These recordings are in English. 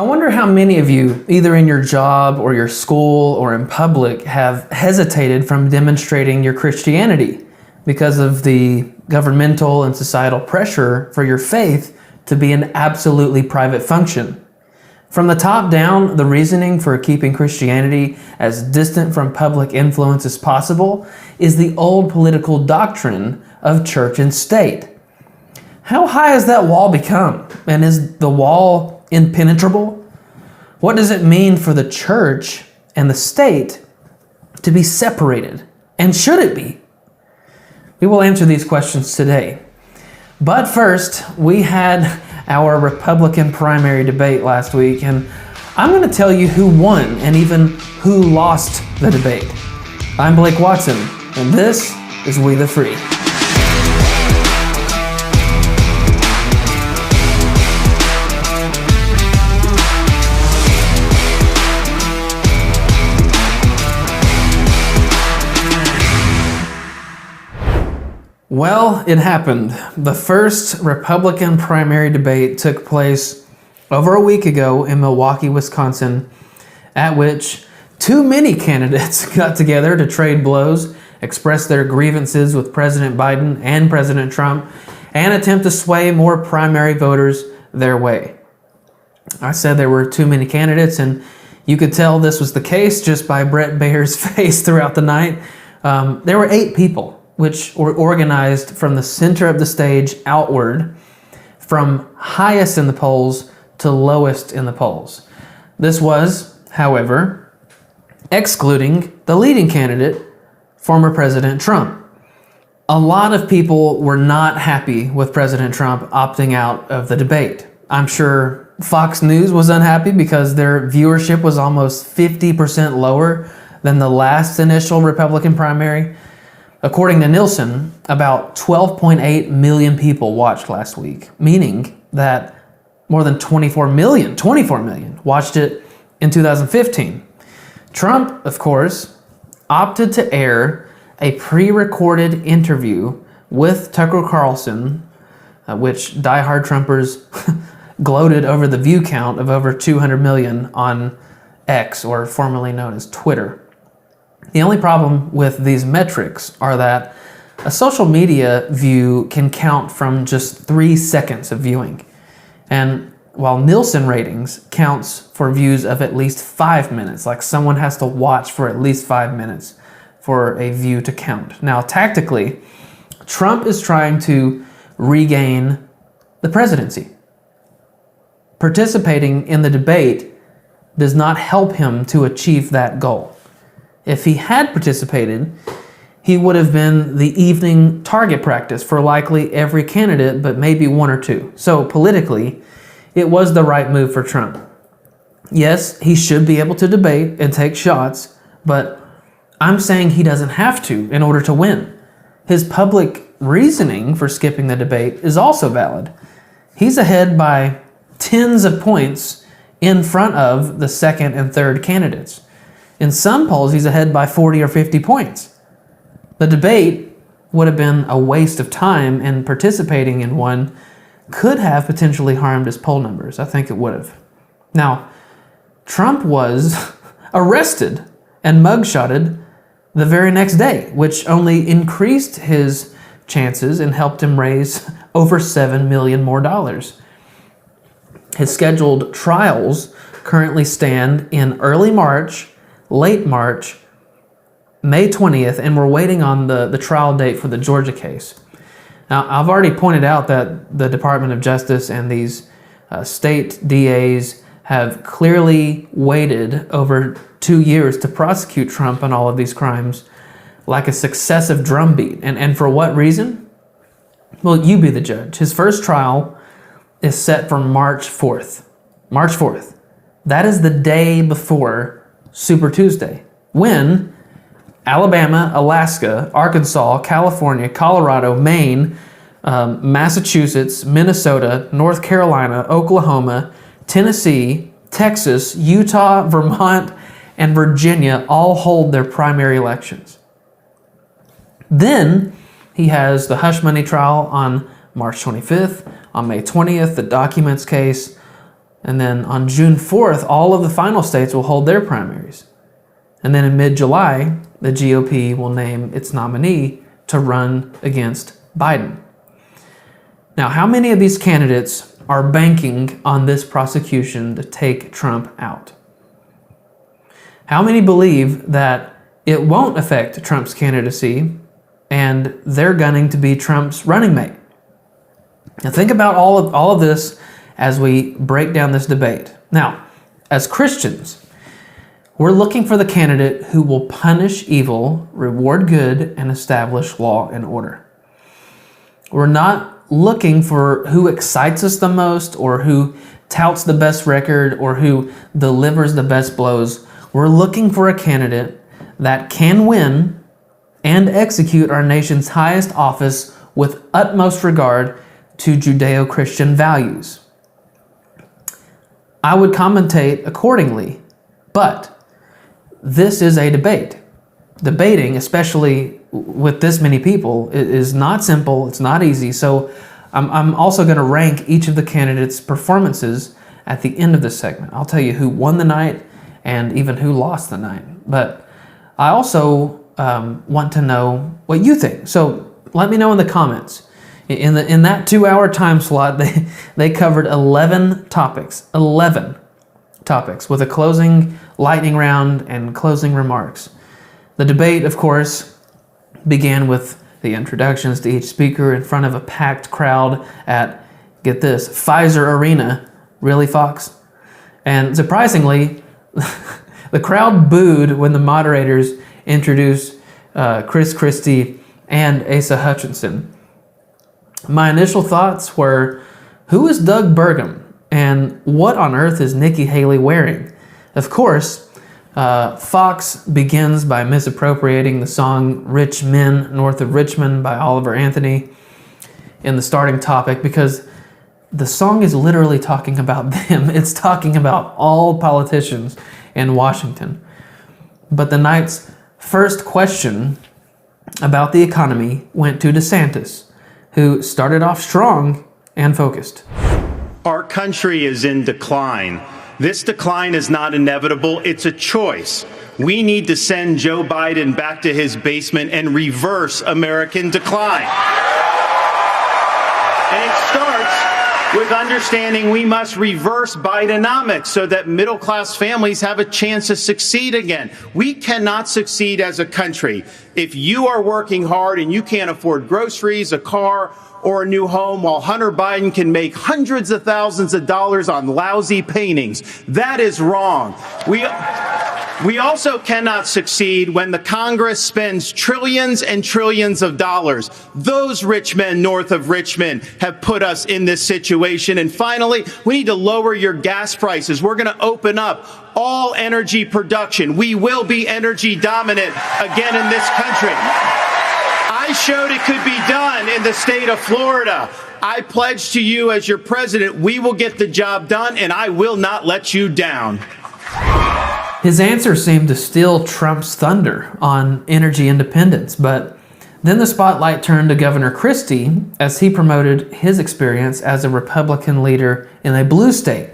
I wonder how many of you, either in your job or your school or in public, have hesitated from demonstrating your Christianity because of the governmental and societal pressure for your faith to be an absolutely private function. From the top down, the reasoning for keeping Christianity as distant from public influence as possible is the old political doctrine of church and state. How high has that wall become? And is the wall impenetrable? What does it mean for the church and the state to be separated? And should it be? We will answer these questions today. But first, we had our Republican primary debate last week, and I'm going to tell you who won and even who lost the debate. I'm Blake Watson, and this is We the Free. Well, it happened. The first Republican primary debate took place over a week ago in Milwaukee, Wisconsin, at which too many candidates got together to trade blows, express their grievances with President Biden and President Trump, and attempt to sway more primary voters their way. I said there were too many candidates, and you could tell this was the case just by Bret Baier's face throughout the night. There were 8 people, which were organized from the center of the stage outward, from highest in the polls to lowest in the polls. This was, however, excluding the leading candidate, former President Trump. A lot of people were not happy with President Trump opting out of the debate. I'm sure Fox News was unhappy because their viewership was almost 50% lower than the last initial Republican primary. According to Nielsen, about 12.8 million people watched last week, meaning that more than 24 million watched it in 2015. Trump, of course, opted to air a pre-recorded interview with Tucker Carlson, which diehard Trumpers gloated over the view count of over 200 million on X, or formerly known as Twitter. The only problem with these metrics are that a social media view can count from just 3 seconds of viewing. And while Nielsen ratings counts for views of at least 5 minutes, like someone has to watch for at least 5 minutes for a view to count. Now, tactically, Trump is trying to regain the presidency. Participating in the debate does not help him to achieve that goal. If he had participated, he would have been the evening target practice for likely every candidate, but maybe 1 or 2. So politically, it was the right move for Trump. Yes, he should be able to debate and take shots, but I'm saying he doesn't have to in order to win. His public reasoning for skipping the debate is also valid. He's ahead by tens of points in front of the second and third candidates. In some polls, he's ahead by 40 or 50 points. The debate would have been a waste of time, and participating in one could have potentially harmed his poll numbers. I think it would have. Now, Trump was arrested and mugshotted the very next day, which only increased his chances and helped him raise over $7 million more. His scheduled trials currently stand in early March, late March, May 20th, and we're waiting on the trial date for the Georgia case. Now, I've already pointed out that the Department of Justice and these state DAs have clearly waited over 2 years to prosecute Trump on all of these crimes like a successive drumbeat. And for what reason? Well, you be the judge. His first trial is set for March 4th. March 4th. That is the day before Super Tuesday, when Alabama, Alaska, Arkansas, California, Colorado, Maine, Massachusetts, Minnesota, North Carolina, Oklahoma, Tennessee, Texas, Utah, Vermont, and Virginia all hold their primary elections. Then he has the hush money trial on March 25th, on May 20th, the documents case And then on June 4th, all of the final states will hold their primaries. And then in mid-July, the GOP will name its nominee to run against Biden. Now, how many of these candidates are banking on this prosecution to take Trump out? How many believe that it won't affect Trump's candidacy and they're gunning to be Trump's running mate? Now, think about all of this as we break down this debate. Now, as Christians, we're looking for the candidate who will punish evil, reward good, and establish law and order. We're not looking for who excites us the most or who touts the best record or who delivers the best blows. We're looking for a candidate that can win and execute our nation's highest office with utmost regard to Judeo-Christian values. I would commentate accordingly, but this is a debate. Debating, especially with this many people, is not simple, it's not easy. So I'm also going to rank each of the candidates' performances at the end of this segment. I'll tell you who won the night and even who lost the night. But I also want to know what you think. So let me know in the comments. In that 2-hour time slot, they covered 11 topics. 11 topics with a closing lightning round and closing remarks. The debate, of course, began with the introductions to each speaker in front of a packed crowd at, get this, Pfizer Arena. Really, Fox? And surprisingly, the crowd booed when the moderators introduced Chris Christie and Asa Hutchinson. My initial thoughts were, who is Doug Burgum and what on earth is Nikki Haley wearing? Of course, Fox begins by misappropriating the song Rich Men North of Richmond by Oliver Anthony in the starting topic because the song is literally talking about them. It's talking about all politicians in Washington. But the night's first question about the economy went to DeSantis, who started off strong and focused. Our country is in decline. This decline is not inevitable, it's a choice. We need to send Joe Biden back to his basement and reverse American decline. And it starts with understanding we must reverse Bidenomics so that middle-class families have a chance to succeed again. We cannot succeed as a country if you are working hard and you can't afford groceries, a car, or a new home while Hunter Biden can make hundreds of thousands of dollars on lousy paintings. That is wrong. We also cannot succeed when the Congress spends trillions and trillions of dollars. Those rich men north of Richmond have put us in this situation. And finally, we need to lower your gas prices. We're going to open up all energy production. We will be energy dominant again in this country. I showed it could be done in the state of Florida. I pledge to you as your president, we will get the job done, and I will not let you down. His answer seemed to steal Trump's thunder on energy independence, but then the spotlight turned to Governor Christie as he promoted his experience as a Republican leader in a blue state.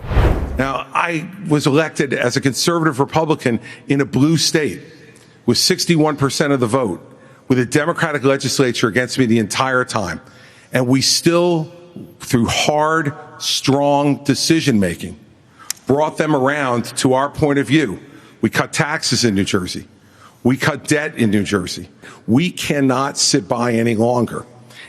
Now, I was elected as a conservative Republican in a blue state with 61% of the vote, with a Democratic legislature against me the entire time. And we still, through hard, strong decision-making, brought them around to our point of view. We cut taxes in New Jersey. We cut debt in New Jersey. We cannot sit by any longer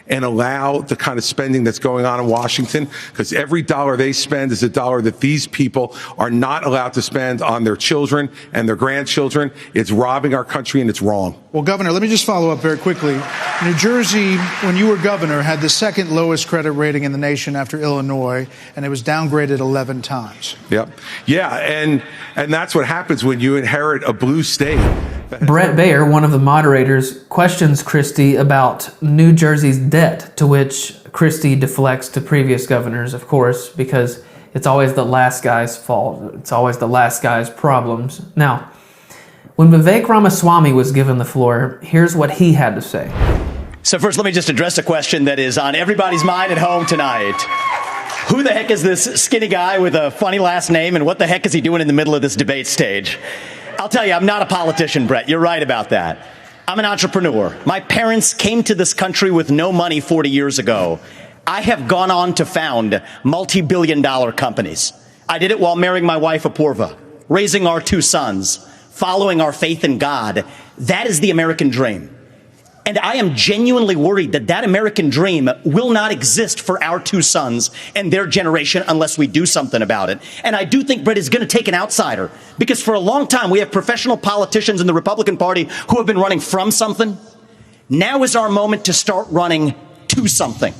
and allow the kind of spending that's going on in Washington, because every dollar they spend is a dollar that these people are not allowed to spend on their children and their grandchildren. It's robbing our country, and it's wrong. Well, Governor, let me just follow up very quickly. New Jersey, when you were governor, had the second lowest credit rating in the nation after Illinois, and it was downgraded 11 times. Yep. Yeah, and that's what happens when you inherit a blue state. Brett Baer, one of the moderators, questions Christie about New Jersey's debt, to which Christie deflects to previous governors, of course, because it's always the last guy's fault. It's always the last guy's problems. Now, when Vivek Ramaswamy was given the floor, here's what he had to say. So first, let me just address a question that is on everybody's mind at home tonight. Who the heck is this skinny guy with a funny last name, and what the heck is he doing in the middle of this debate stage? I'll tell you, I'm not a politician, Brett. You're right about that. I'm an entrepreneur. My parents came to this country with no money 40 years ago. I have gone on to found multi-billion-dollar companies. I did it while marrying my wife, Apurva, raising our 2 sons, following our faith in God. That is the American dream. And I am genuinely worried that that American dream will not exist for our 2 sons and their generation unless we do something about it. And I do think Brett is going to take an outsider, because for a long time we have professional politicians in the Republican Party who have been running from something. Now is our moment to start running to something,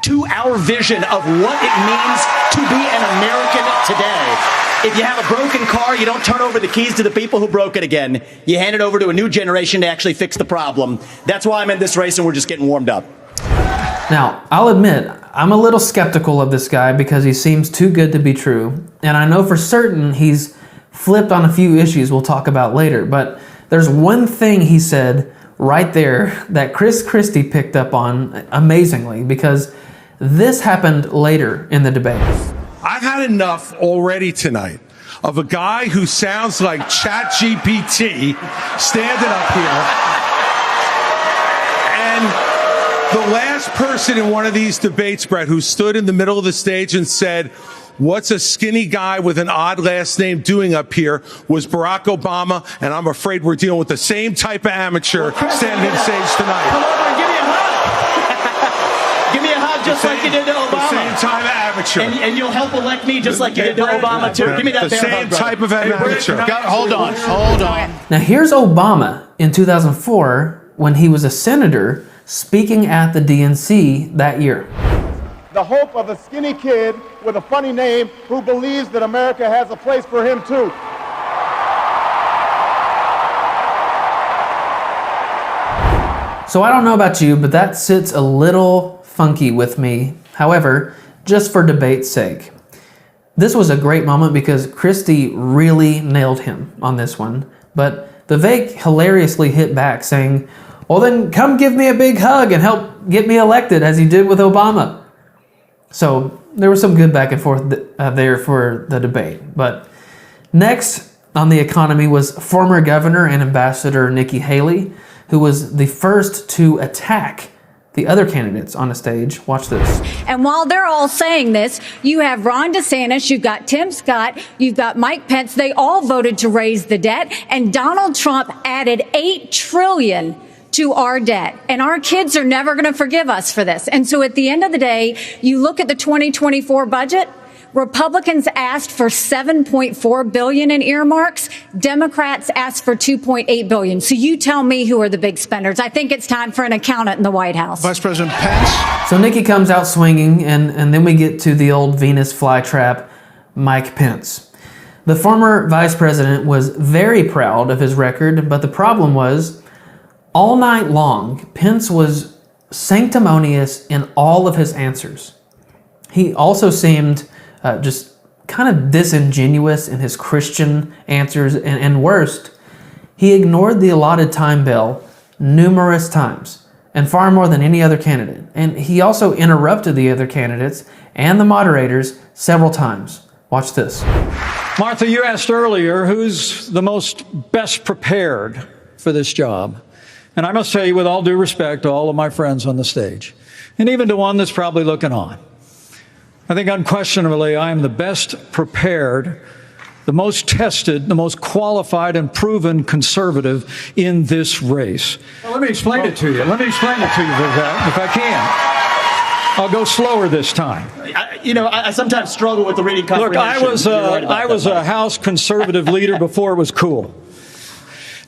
to our vision of what it means to be an American today. If you have a broken car, you don't turn over the keys to the people who broke it again. You hand it over to a new generation to actually fix the problem. That's why I'm in this race, and we're just getting warmed up. Now, I'll admit, I'm a little skeptical of this guy because he seems too good to be true. And I know for certain he's flipped on a few issues we'll talk about later. But there's one thing he said right there that Chris Christie picked up on amazingly, because this happened later in the debate. I've had enough already tonight of a guy who sounds like ChatGPT standing up here. And the last person in one of these debates, Brett, who stood in the middle of the stage and said, "What's a skinny guy with an odd last name doing up here?" was Barack Obama. And I'm afraid we're dealing with the same type of amateur standing on stage tonight. Come over and give me a hug. Give me a hug just like you did to Obama. The same type of amateur. And you'll help elect me just like you did to Obama, too. Give me that the same type of amateur. Hold on. Now here's Obama in 2004 when he was a senator speaking at the DNC that year. The hope of a skinny kid with a funny name who believes that America has a place for him too. So I don't know about you, but that sits a little funky with me. However, just for debate's sake. This was a great moment because Christie really nailed him on this one. But Vivek hilariously hit back saying, "Well then come give me a big hug and help get me elected as he did with Obama." So there was some good back and forth there for the debate. But next on the economy was former governor and ambassador Nikki Haley, who was the first to attack the other candidates on the stage. Watch this. And while they're all saying this, you have Ron DeSantis, you've got Tim Scott, you've got Mike Pence. They all voted to raise the debt, and Donald Trump added $8 trillion to our debt. And our kids are never going to forgive us for this. And so at the end of the day, you look at the 2024 budget, Republicans asked for $7.4 billion in earmarks. Democrats asked for $2.8 billion. So you tell me who are the big spenders. I think it's time for an accountant in the White House. Vice President Pence. So Nikki comes out swinging, and then we get to the old Venus flytrap, Mike Pence. The former vice president was very proud of his record, but the problem was, all night long, Pence was sanctimonious in all of his answers. He also seemed just kind of disingenuous in his Christian answers, and worst, he ignored the allotted time bell numerous times, and far more than any other candidate. And he also interrupted the other candidates and the moderators several times. Watch this. Martha, you asked earlier who's the most best prepared for this job. And I must tell you, with all due respect to all of my friends on the stage, and even to one that's probably looking on, I think unquestionably I am the best prepared, the most tested, the most qualified and proven conservative in this race. Well, let me explain it to you. Let me explain it to you, Vivek, if I can. I'll go slower this time. I sometimes struggle with the reading comprehension. Look, I was a House conservative leader before it was cool.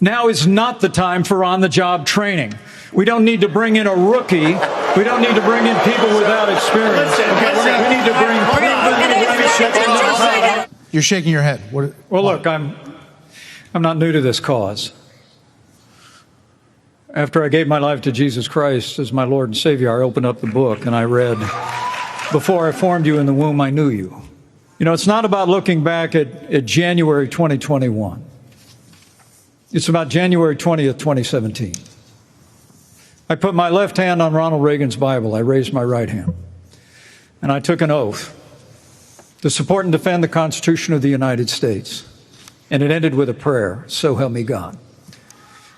Now is not the time for on-the-job training. We don't need to bring in a rookie. We don't need to bring in people without experience. We need to bring proven. You're shaking your head. What? Well, look, I'm not new to this cause. After I gave my life to Jesus Christ as my Lord and Savior, I opened up the book and I read, "Before I formed you in the womb, I knew you." You know, it's not about looking back at January 2021. It's about January 20th, 2017. I put my left hand on Ronald Reagan's Bible. I raised my right hand. And I took an oath to support and defend the Constitution of the United States. And it ended with a prayer, so help me God.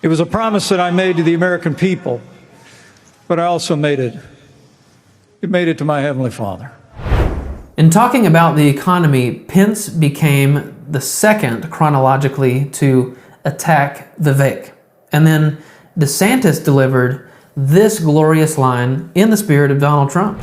It was a promise that I made to the American people, but I also made it to my Heavenly Father. In talking about the economy, Pence became the second chronologically to attack Vivek. And then DeSantis delivered this glorious line in the spirit of Donald Trump.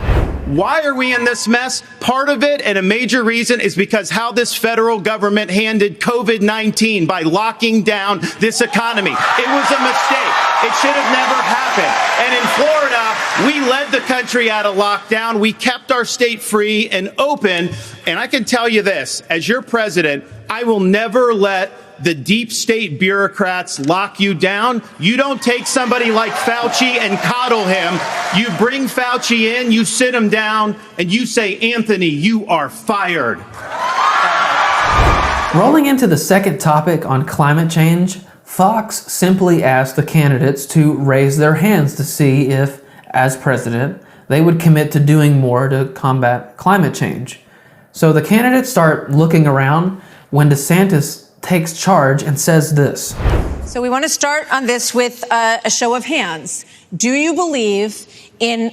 Why are we in this mess? Part of it, and a major reason, is because how this federal government handled COVID-19 by locking down this economy. It was a mistake. It should have never happened. And in Florida, we led the country out of lockdown. We kept our state free and open. And I can tell you this, as your president, I will never let the deep state bureaucrats lock you down. You don't take somebody like Fauci and coddle him. You bring Fauci in, you sit him down, and you say, Anthony, you are fired. Rolling into the second topic on climate change, Fox simply asked the candidates to raise their hands to see if, as president, they would commit to doing more to combat climate change. So the candidates start looking around when DeSantis takes charge and says this. So we want to start on this with a show of hands. Do you believe in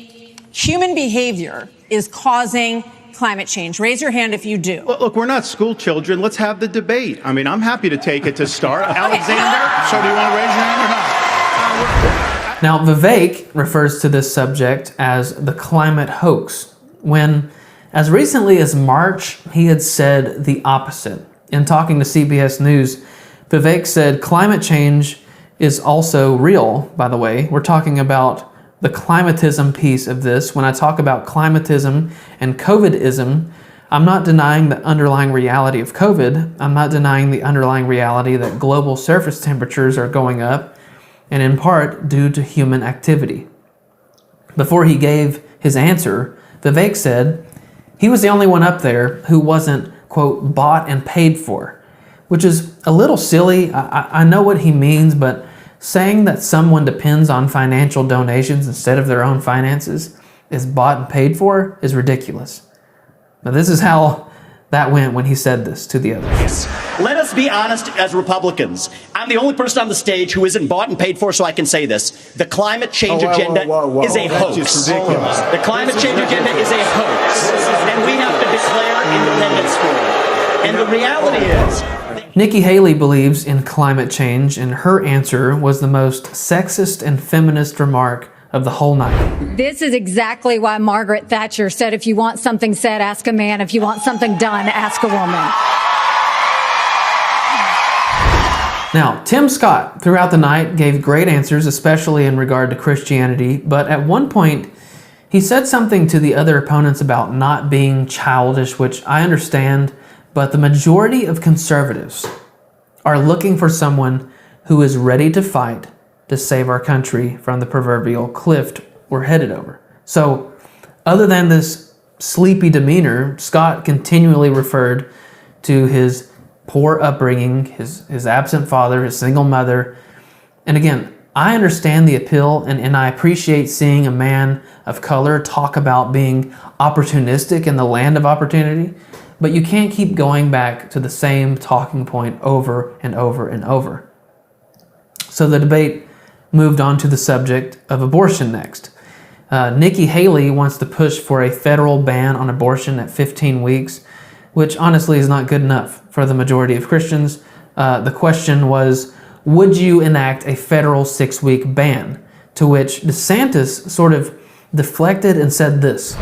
human behavior is causing climate change? Raise your hand if you do. Look, we're not school children. Let's have the debate. I mean, I'm happy to take it to start. Alexander? So do you want to raise your hand or not? Now, Vivek refers to this subject as the climate hoax, when, as recently as March, he had said the opposite. In talking to CBS News, Vivek said climate change is also real, by the way. We're talking about the climatism piece of this. When I talk about climatism and COVIDism, I'm not denying the underlying reality of COVID. I'm not denying the underlying reality that global surface temperatures are going up, and in part due to human activity. Before he gave his answer, Vivek said he was the only one up there who wasn't, quote, bought and paid for, which is a little silly. I know what he means, but saying that someone depends on financial donations instead of their own finances is bought and paid for is ridiculous. Now, this is how that went when he said this to the others. Let us be honest as Republicans. I'm the only person on the stage who isn't bought and paid for, so I can say this. The climate change agenda is a hoax. The climate change agenda is a hoax. And we have to declare independence for it. And the reality is, Nikki Haley believes in climate change, and her answer was the most sexist and feminist remark of the whole night. This is exactly why Margaret Thatcher said, if you want something said, ask a man. If you want something done, ask a woman. Now, Tim Scott, throughout the night, gave great answers, especially in regard to Christianity, but at one point, he said something to the other opponents about not being childish, which I understand, but the majority of conservatives are looking for someone who is ready to fight to save our country from the proverbial cliff we're headed over. So, other than this sleepy demeanor, Scott continually referred to his poor upbringing, his absent father, his single mother. And again, I understand the appeal, and I appreciate seeing a man of color talk about being opportunistic in the land of opportunity, but you can't keep going back to the same talking point over and over and over. So the debate moved on to the subject of abortion next. Nikki Haley wants to push for a federal ban on abortion at 15 weeks, which honestly is not good enough for the majority of Christians. The question was, would you enact a federal 6-week ban? To which DeSantis sort of deflected and said this.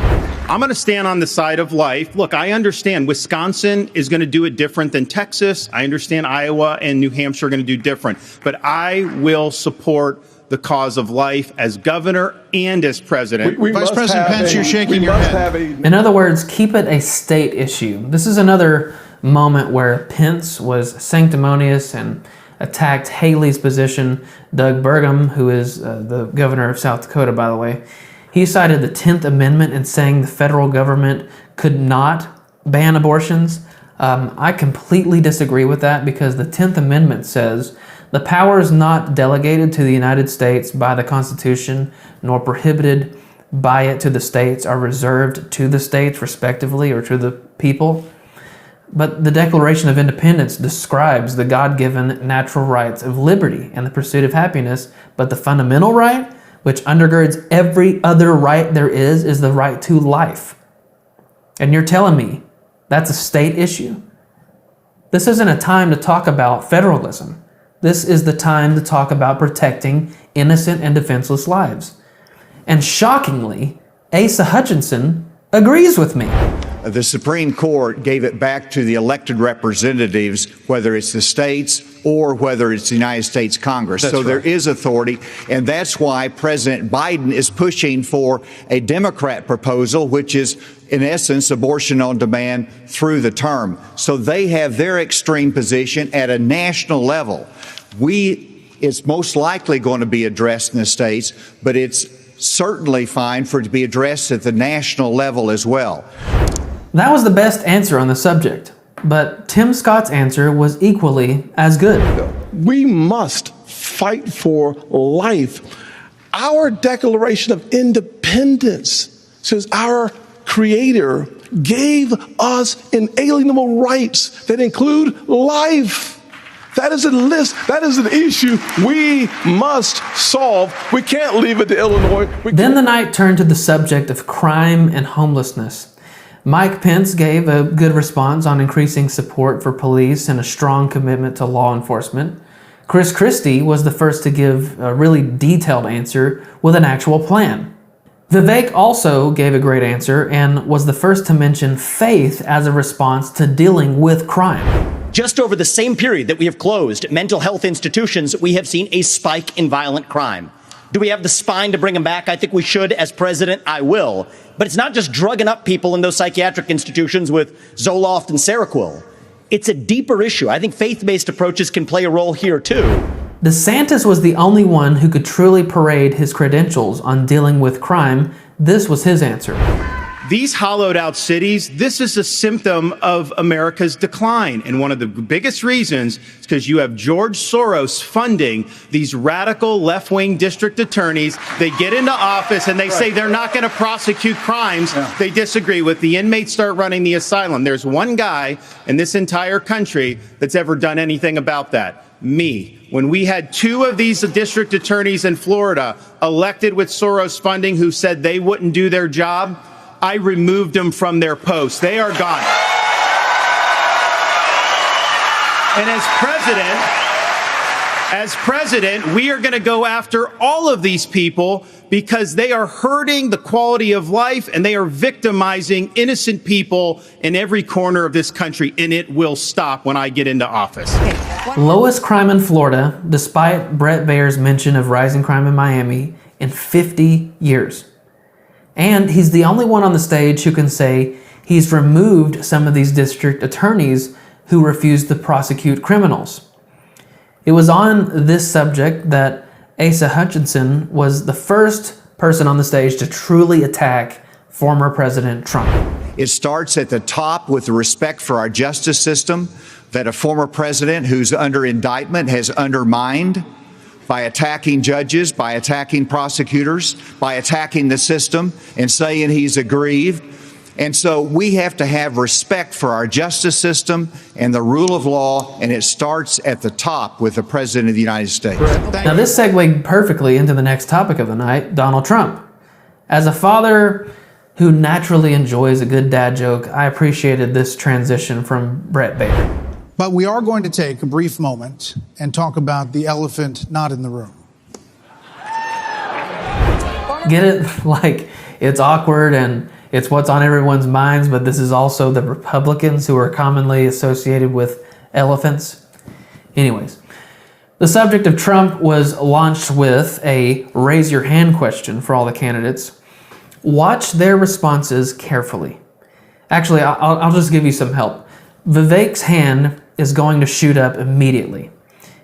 I'm going to stand on the side of life. Look, I understand Wisconsin is going to do it different than Texas. I understand Iowa and New Hampshire are going to do different. But I will support the cause of life as governor and as president. Vice President Pence, you're shaking your head. In other words, keep it a state issue. This is another moment where Pence was sanctimonious and attacked Haley's position. Doug Burgum, who is the governor of South Dakota, by the way, he cited the 10th Amendment in saying the federal government could not ban abortions. I completely disagree with that, because the 10th Amendment says the powers not delegated to the United States by the Constitution nor prohibited by it to the states are reserved to the states respectively, or to the people. But the Declaration of Independence describes the God-given natural rights of liberty and the pursuit of happiness, but the fundamental right, which undergirds every other right there is the right to life. And you're telling me that's a state issue? This isn't a time to talk about federalism. This is the time to talk about protecting innocent and defenseless lives. And shockingly, Asa Hutchinson agrees with me. The Supreme Court gave it back to the elected representatives, whether it's the states or whether it's the United States Congress. So there is authority, and that's why President Biden is pushing for a Democrat proposal, which is, in essence, abortion on demand through the term. So they have their extreme position at a national level. It's most likely going to be addressed in the states, but it's certainly fine for it to be addressed at the national level as well. That was the best answer on the subject, but Tim Scott's answer was equally as good. We must fight for life. Our Declaration of Independence says our Creator gave us inalienable rights that include life. That is a list. That is an issue we must solve. We can't leave it to Illinois. Then the night turned to the subject of crime and homelessness. Mike Pence gave a good response on increasing support for police and a strong commitment to law enforcement. Chris Christie was the first to give a really detailed answer with an actual plan. Vivek also gave a great answer and was the first to mention faith as a response to dealing with crime. Just over the same period that we have closed mental health institutions, we have seen a spike in violent crime. Do we have the spine to bring them back? I think we should. As president, I will. But it's not just drugging up people in those psychiatric institutions with Zoloft and Seroquel. It's a deeper issue. I think faith-based approaches can play a role here, too. DeSantis was the only one who could truly parade his credentials on dealing with crime. This was his answer. These hollowed out cities, this is a symptom of America's decline. And one of the biggest reasons is because you have George Soros funding these radical left-wing district attorneys. They get into office and they say they're not going to prosecute crimes they disagree with. The inmates start running the asylum. There's one guy in this entire country that's ever done anything about that. Me. When we had two of these district attorneys in Florida elected with Soros funding who said they wouldn't do their job, I removed them from their posts. They are gone. And as president, we are going to go after all of these people because they are hurting the quality of life and they are victimizing innocent people in every corner of this country, and it will stop when I get into office. Lowest crime in Florida, despite Brett Baer's mention of rising crime in Miami, in 50 years. And he's the only one on the stage who can say he's removed some of these district attorneys who refuse to prosecute criminals. It was on this subject that Asa Hutchinson was the first person on the stage to truly attack former President Trump. It starts at the top with the respect for our justice system that a former president who's under indictment has undermined by attacking judges, by attacking prosecutors, by attacking the system and saying he's aggrieved. And so we have to have respect for our justice system and the rule of law, and it starts at the top with the President of the United States. Now this segued perfectly into the next topic of the night, Donald Trump. As a father who naturally enjoys a good dad joke, I appreciated this transition from Brett Baer. But we are going to take a brief moment and talk about the elephant not in the room. Get it? Like, it's awkward and it's what's on everyone's minds, but this is also the Republicans who are commonly associated with elephants. Anyways, the subject of Trump was launched with a raise your hand question for all the candidates. Watch their responses carefully. Actually, I'll just give you some help. Vivek's hand is going to shoot up immediately.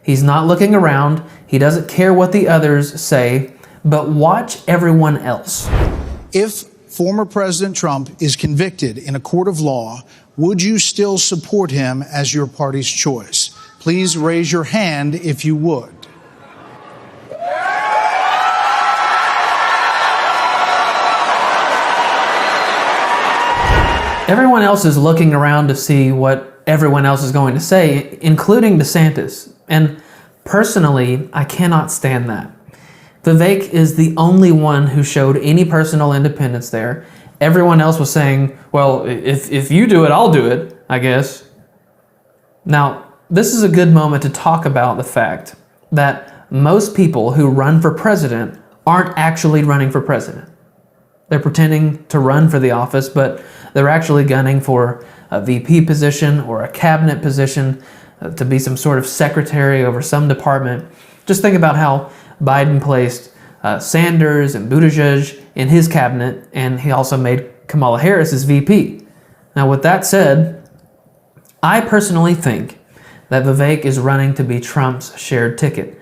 He's not looking around. He doesn't care what the others say, but watch everyone else. If former President Trump is convicted in a court of law, would you still support him as your party's choice? Please raise your hand if you would. Everyone else is looking around to see what everyone else is going to say, including DeSantis. And personally, I cannot stand that. Vivek is the only one who showed any personal independence there. Everyone else was saying, well, if you do it, I'll do it, I guess. Now, this is a good moment to talk about the fact that most people who run for president aren't actually running for president. They're pretending to run for the office, but they're actually gunning for a VP position or a cabinet position, to be some sort of secretary over some department. Just think about how Biden placed Sanders and Buttigieg in his cabinet, and he also made Kamala Harris his VP. Now, with that said, I personally think that Vivek is running to be Trump's shared ticket.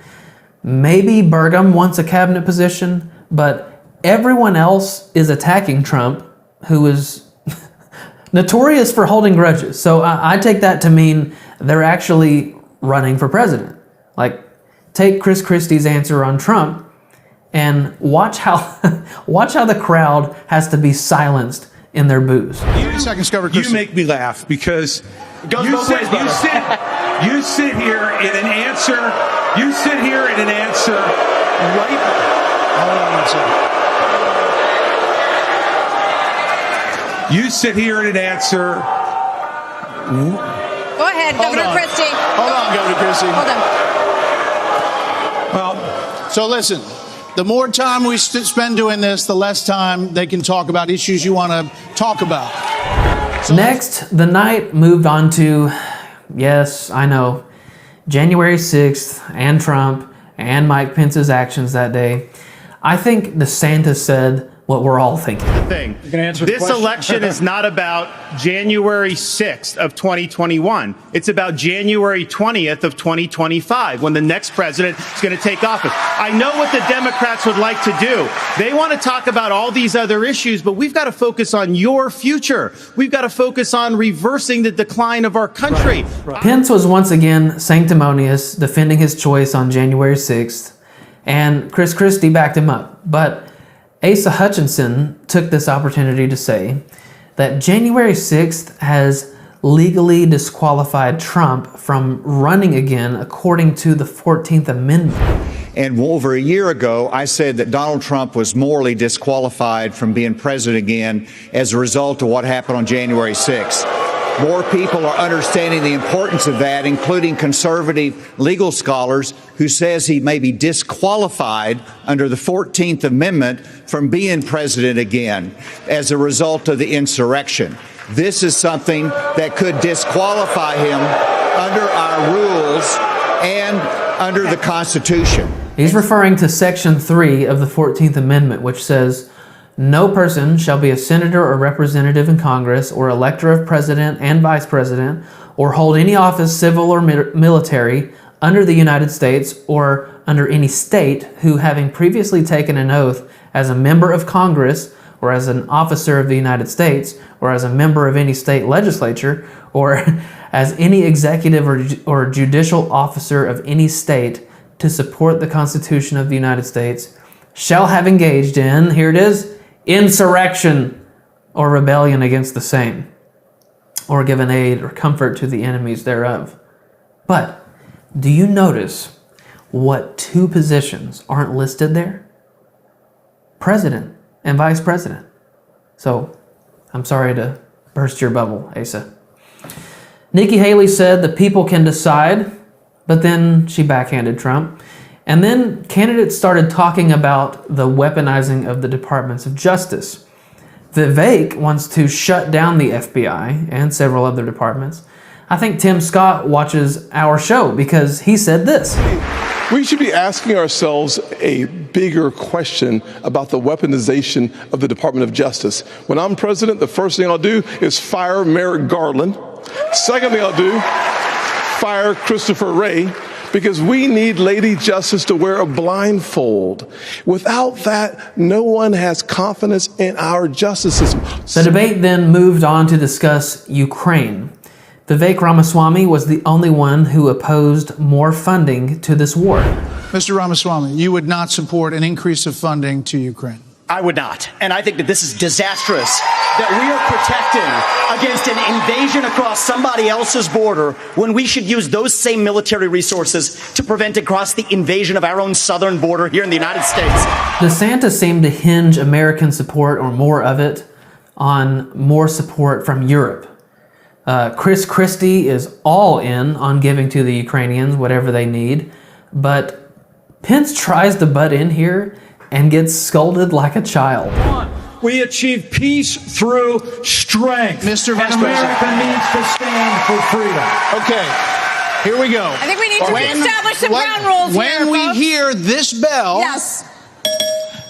Maybe Burgum wants a cabinet position, but everyone else is attacking Trump, who is notorious for holding grudges. So I take that to mean they're actually running for president. Like, take Chris Christie's answer on Trump and watch how the crowd has to be silenced in their boos. 30 seconds covered. You make me laugh because you sit here in an answer. You sit here in an answer right. Hold on one second. You sit here in an answer. Go ahead, Governor Christie. Hold on, Governor Christie. Hold on. Well, so listen. The more time we spend doing this, the less time they can talk about issues you want to talk about. So next, the night moved on to, yes, I know, January 6th and Trump and Mike Pence's actions that day. I think DeSantis said what we're all thinking. This election is not about January 6th of 2021. It's about January 20th of 2025, when the next president is going to take office. I know what the Democrats would like to do. They want to talk about all these other issues, but we've got to focus on your future. We've got to focus on reversing the decline of our country. Pence was once again sanctimonious, defending his choice on January 6th, and Chris Christie backed him up. But Asa Hutchinson took this opportunity to say that January 6th has legally disqualified Trump from running again according to the 14th Amendment. And over a year ago, I said that Donald Trump was morally disqualified from being president again as a result of what happened on January 6th. More people are understanding the importance of that, including conservative legal scholars who says he may be disqualified under the 14th Amendment from being president again as a result of the insurrection. This is something that could disqualify him under our rules and under the Constitution. He's referring to Section 3 of the 14th Amendment, which says, "No person shall be a senator or representative in Congress or elector of president and vice president or hold any office, civil or military, under the United States or under any state who, having previously taken an oath as a member of Congress or as an officer of the United States or as a member of any state legislature or as any executive or judicial officer of any state to support the Constitution of the United States, shall have engaged in," here it is, "insurrection or rebellion against the same, or given aid or comfort to the enemies thereof." But do you notice what two positions aren't listed there? President and vice president. So I'm sorry to burst your bubble, Asa. Nikki Haley said the people can decide, but then she backhanded Trump. And then candidates started talking about the weaponizing of the departments of justice. Vivek wants to shut down the FBI and several other departments. I think Tim Scott watches our show because he said this. We should be asking ourselves a bigger question about the weaponization of the Department of Justice. When I'm president, the first thing I'll do is fire Merrick Garland. Second thing I'll do, fire Christopher Wray, because we need Lady Justice to wear a blindfold. Without that, no one has confidence in our justice system. The debate then moved on to discuss Ukraine. Vivek Ramaswamy was the only one who opposed more funding to this war. Mr. Ramaswamy, you would not support an increase of funding to Ukraine? I would not. And I think that this is disastrous that we are protecting against an invasion across somebody else's border when we should use those same military resources to prevent across the invasion of our own southern border here in the United States. DeSantis seemed to hinge American support, or more of it, on more support from Europe. Chris Christie is all in on giving to the Ukrainians whatever they need, but Pence tries to butt in here and gets scolded like a child. We achieve peace through strength. Mr. Vice and President. America needs to stand for freedom. Okay, here we go. I think we need to establish some ground rules When here, we folks. hear this bell, Yes.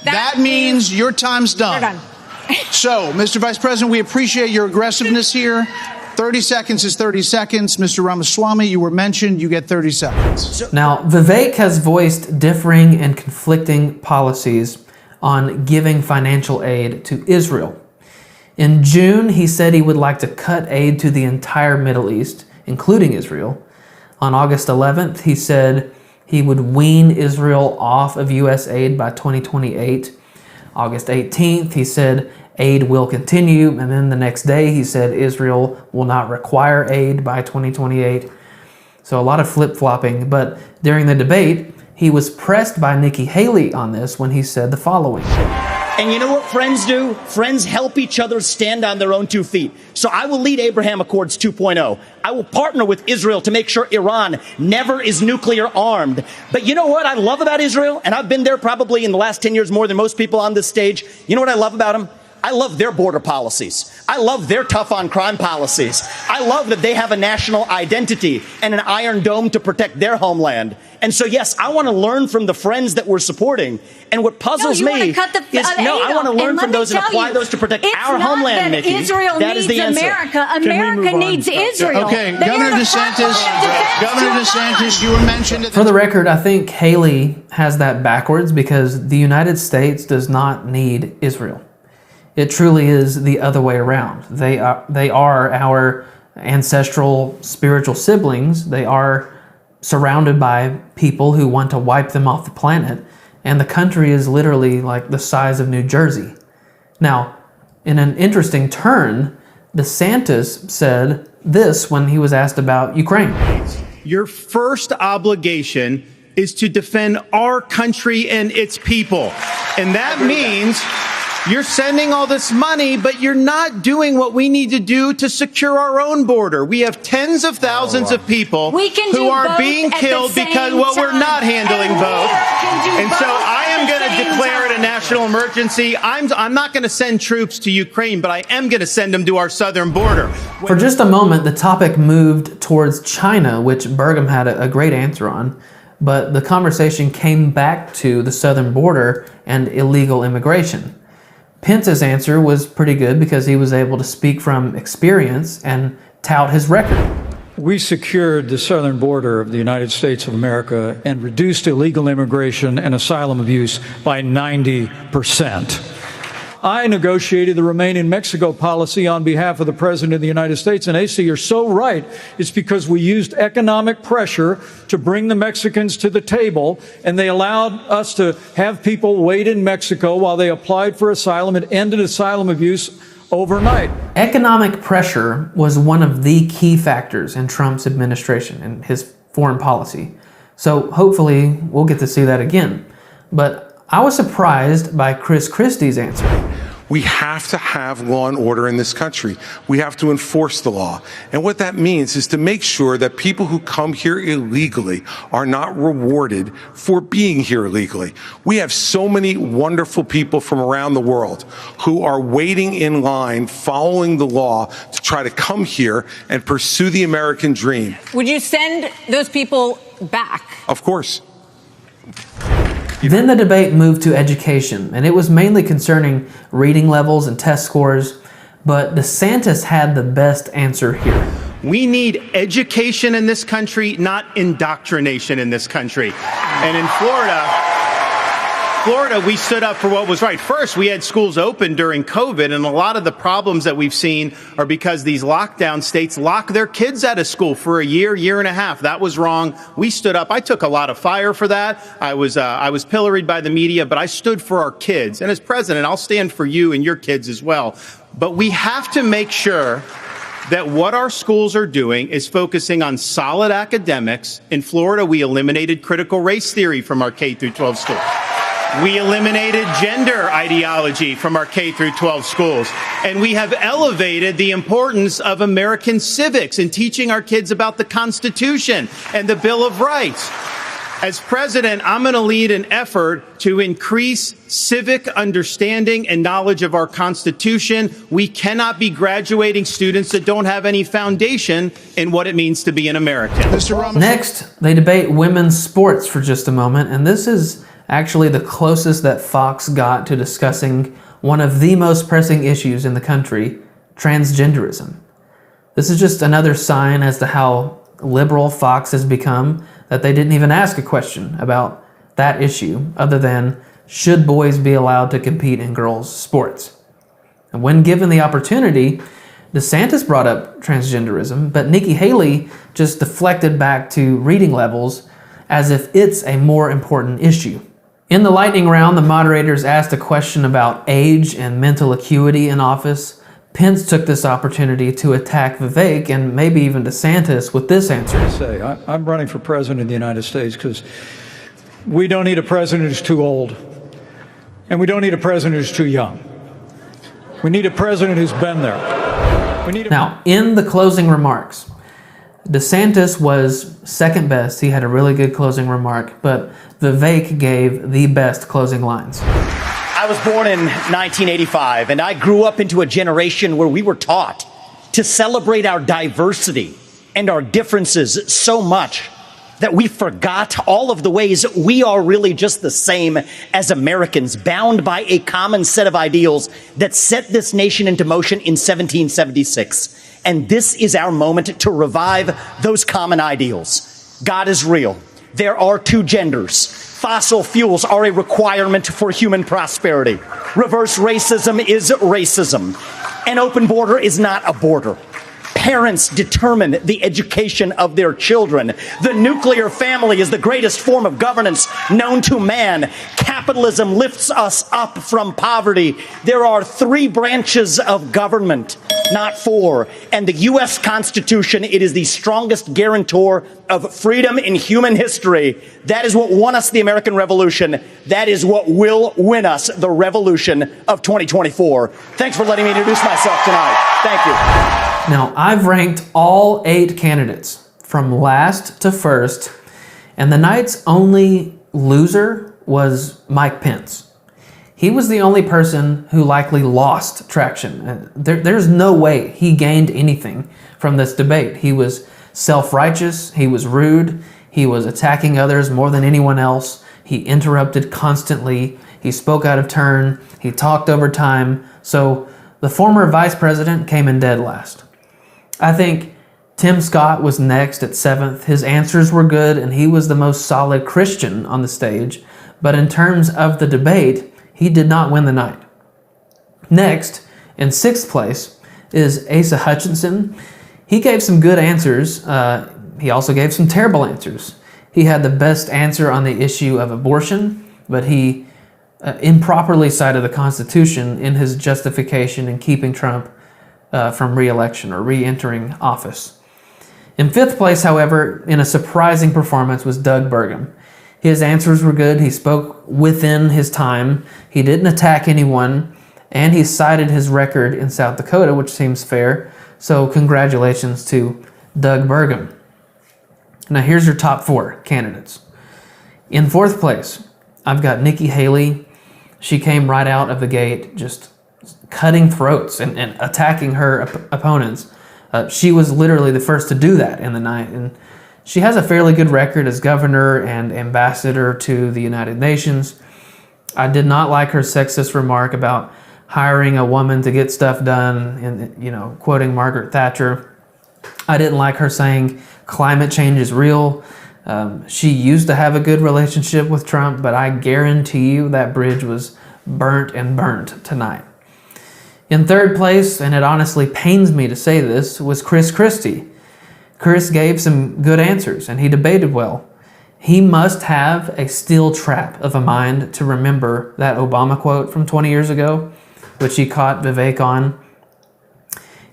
that means your time's done. We're done. So, Mr. Vice President, we appreciate your aggressiveness here. 30 seconds is 30 seconds. Mr. Ramaswamy, you were mentioned. You get 30 seconds. Now, Vivek has voiced differing and conflicting policies on giving financial aid to Israel. In June, he said he would like to cut aid to the entire Middle East, including Israel. On August 11th, he said he would wean Israel off of U.S. aid by 2028. August 18th, he said aid will continue, and then the next day he said Israel will not require aid by 2028. So a lot of flip-flopping, but during the debate, he was pressed by Nikki Haley on this when he said the following. And you know what friends do? Friends help each other stand on their own 2 feet. So I will lead Abraham Accords 2.0. I will partner with Israel to make sure Iran never is nuclear armed. But you know what I love about Israel? And I've been there probably in the last 10 years more than most people on this stage. You know what I love about them? I love their border policies. I love their tough on crime policies. I love that they have a national identity and an iron dome to protect their homeland. And so, yes, I want to learn from the friends that we're supporting. And what puzzles me is, I want to learn from those and apply those to protect our homeland, Nikki. Israel that is needs the answer. America. America needs Israel. Okay, Governor DeSantis, you were mentioned. For the record, I think Haley has that backwards because the United States does not need Israel. It truly is the other way around. They are our ancestral spiritual siblings. They are surrounded by people who want to wipe them off the planet, and the country is literally like the size of New Jersey. Now, in an interesting turn, DeSantis said this when he was asked about Ukraine. Your first obligation is to defend our country and its people. And that means you're sending all this money, but you're not doing what we need to do to secure our own border. We have tens of thousands of people who are being killed because, well, we're not handling both. And so I am going to declare it a national emergency. I'm not going to send troops to Ukraine, but I am going to send them to our southern border. For just a moment, the topic moved towards China, which Burgum had a great answer on. But the conversation came back to the southern border and illegal immigration. Pence's answer was pretty good because he was able to speak from experience and tout his record. We secured the southern border of the United States of America and reduced illegal immigration and asylum abuse by 90%. I negotiated the Remain in Mexico policy on behalf of the President of the United States. And AC, you're so right. It's because we used economic pressure to bring the Mexicans to the table, and they allowed us to have people wait in Mexico while they applied for asylum. It ended asylum abuse overnight. Economic pressure was one of the key factors in Trump's administration and his foreign policy. So hopefully we'll get to see that again. But I was surprised by Chris Christie's answer. We have to have law and order in this country. We have to enforce the law. And what that means is to make sure that people who come here illegally are not rewarded for being here illegally. We have so many wonderful people from around the world who are waiting in line, following the law to try to come here and pursue the American dream. Would you send those people back? Of course. Then the debate moved to education, and it was mainly concerning reading levels and test scores, but DeSantis had the best answer here. We need education in this country, not indoctrination in this country. And in Florida, we stood up for what was right. First, we had schools open during COVID, and a lot of the problems that we've seen are because these lockdown states lock their kids out of school for a year and a half. That was wrong. We stood up. I took a lot of fire for that. I was pilloried by the media, but I stood for our kids. And as president, I'll stand for you and your kids as well. But we have to make sure that what our schools are doing is focusing on solid academics. In Florida, we eliminated critical race theory from our K through 12 schools. We eliminated gender ideology from our K through 12 schools. And we have elevated the importance of American civics in teaching our kids about the Constitution and the Bill of Rights. As president, I'm going to lead an effort to increase civic understanding and knowledge of our Constitution. We cannot be graduating students that don't have any foundation in what it means to be an American. Next, they debate women's sports for just a moment, and this is actually the closest that Fox got to discussing one of the most pressing issues in the country, transgenderism. This is just another sign as to how liberal Fox has become, that they didn't even ask a question about that issue other than, should boys be allowed to compete in girls' sports? And when given the opportunity, DeSantis brought up transgenderism, but Nikki Haley just deflected back to reading levels as if it's a more important issue. In the lightning round, the moderators asked a question about age and mental acuity in office. Pence took this opportunity to attack Vivek and maybe even DeSantis with this answer. I'm running for president of the United States because we don't need a president who's too old, and we don't need a president who's too young. We need a president who's been there. Now, in the closing remarks, DeSantis was second best. He had a really good closing remark, but Vivek gave the best closing lines. I was born in 1985, and I grew up into a generation where we were taught to celebrate our diversity and our differences so much that we forgot all of the ways we are really just the same as Americans, bound by a common set of ideals that set this nation into motion in 1776. And this is our moment to revive those common ideals. God is real. There are two genders. Fossil fuels are a requirement for human prosperity. Reverse racism is racism. An open border is not a border. Parents determine the education of their children. The nuclear family is the greatest form of governance known to man. Capitalism lifts us up from poverty. There are 3 branches of government, not 4. And the U.S. Constitution, it is the strongest guarantor of freedom in human history. That is what won us the American Revolution. That is what will win us the revolution of 2024. Thanks for letting me introduce myself tonight. Thank you. Now, I've ranked all 8 candidates from last to first, and the night's only loser was Mike Pence. He was the only person who likely lost traction. There's no way he gained anything from this debate. He was self-righteous, he was rude, he was attacking others more than anyone else, he interrupted constantly, he spoke out of turn, he talked over time, so the former vice president came in dead last. I think Tim Scott was next at 7th. His answers were good, and he was the most solid Christian on the stage. But in terms of the debate, he did not win the night. Next, in 6th place, is Asa Hutchinson. He gave some good answers. He also gave some terrible answers. He had the best answer on the issue of abortion, but he improperly cited the Constitution in his justification in keeping Trump from re-election or re-entering office. In 5th place, however, in a surprising performance, was Doug Burgum. His answers were good. He spoke within his time. He didn't attack anyone, and he cited his record in South Dakota, which seems fair. So congratulations to Doug Burgum. Now here's your top 4 candidates. In 4th place, I've got Nikki Haley. She came right out of the gate just cutting throats and attacking her opponents. She was literally the first to do that in the night, and she has a fairly good record as governor and ambassador to the United Nations. I did not like her sexist remark about hiring a woman to get stuff done, and quoting Margaret Thatcher. I didn't like her saying climate change is real. She used to have a good relationship with Trump, but I guarantee you that bridge was burnt tonight. In 3rd place, and it honestly pains me to say this, was Chris Christie. Chris gave some good answers, and he debated well. He must have a steel trap of a mind to remember that Obama quote from 20 years ago, which he caught Vivek on.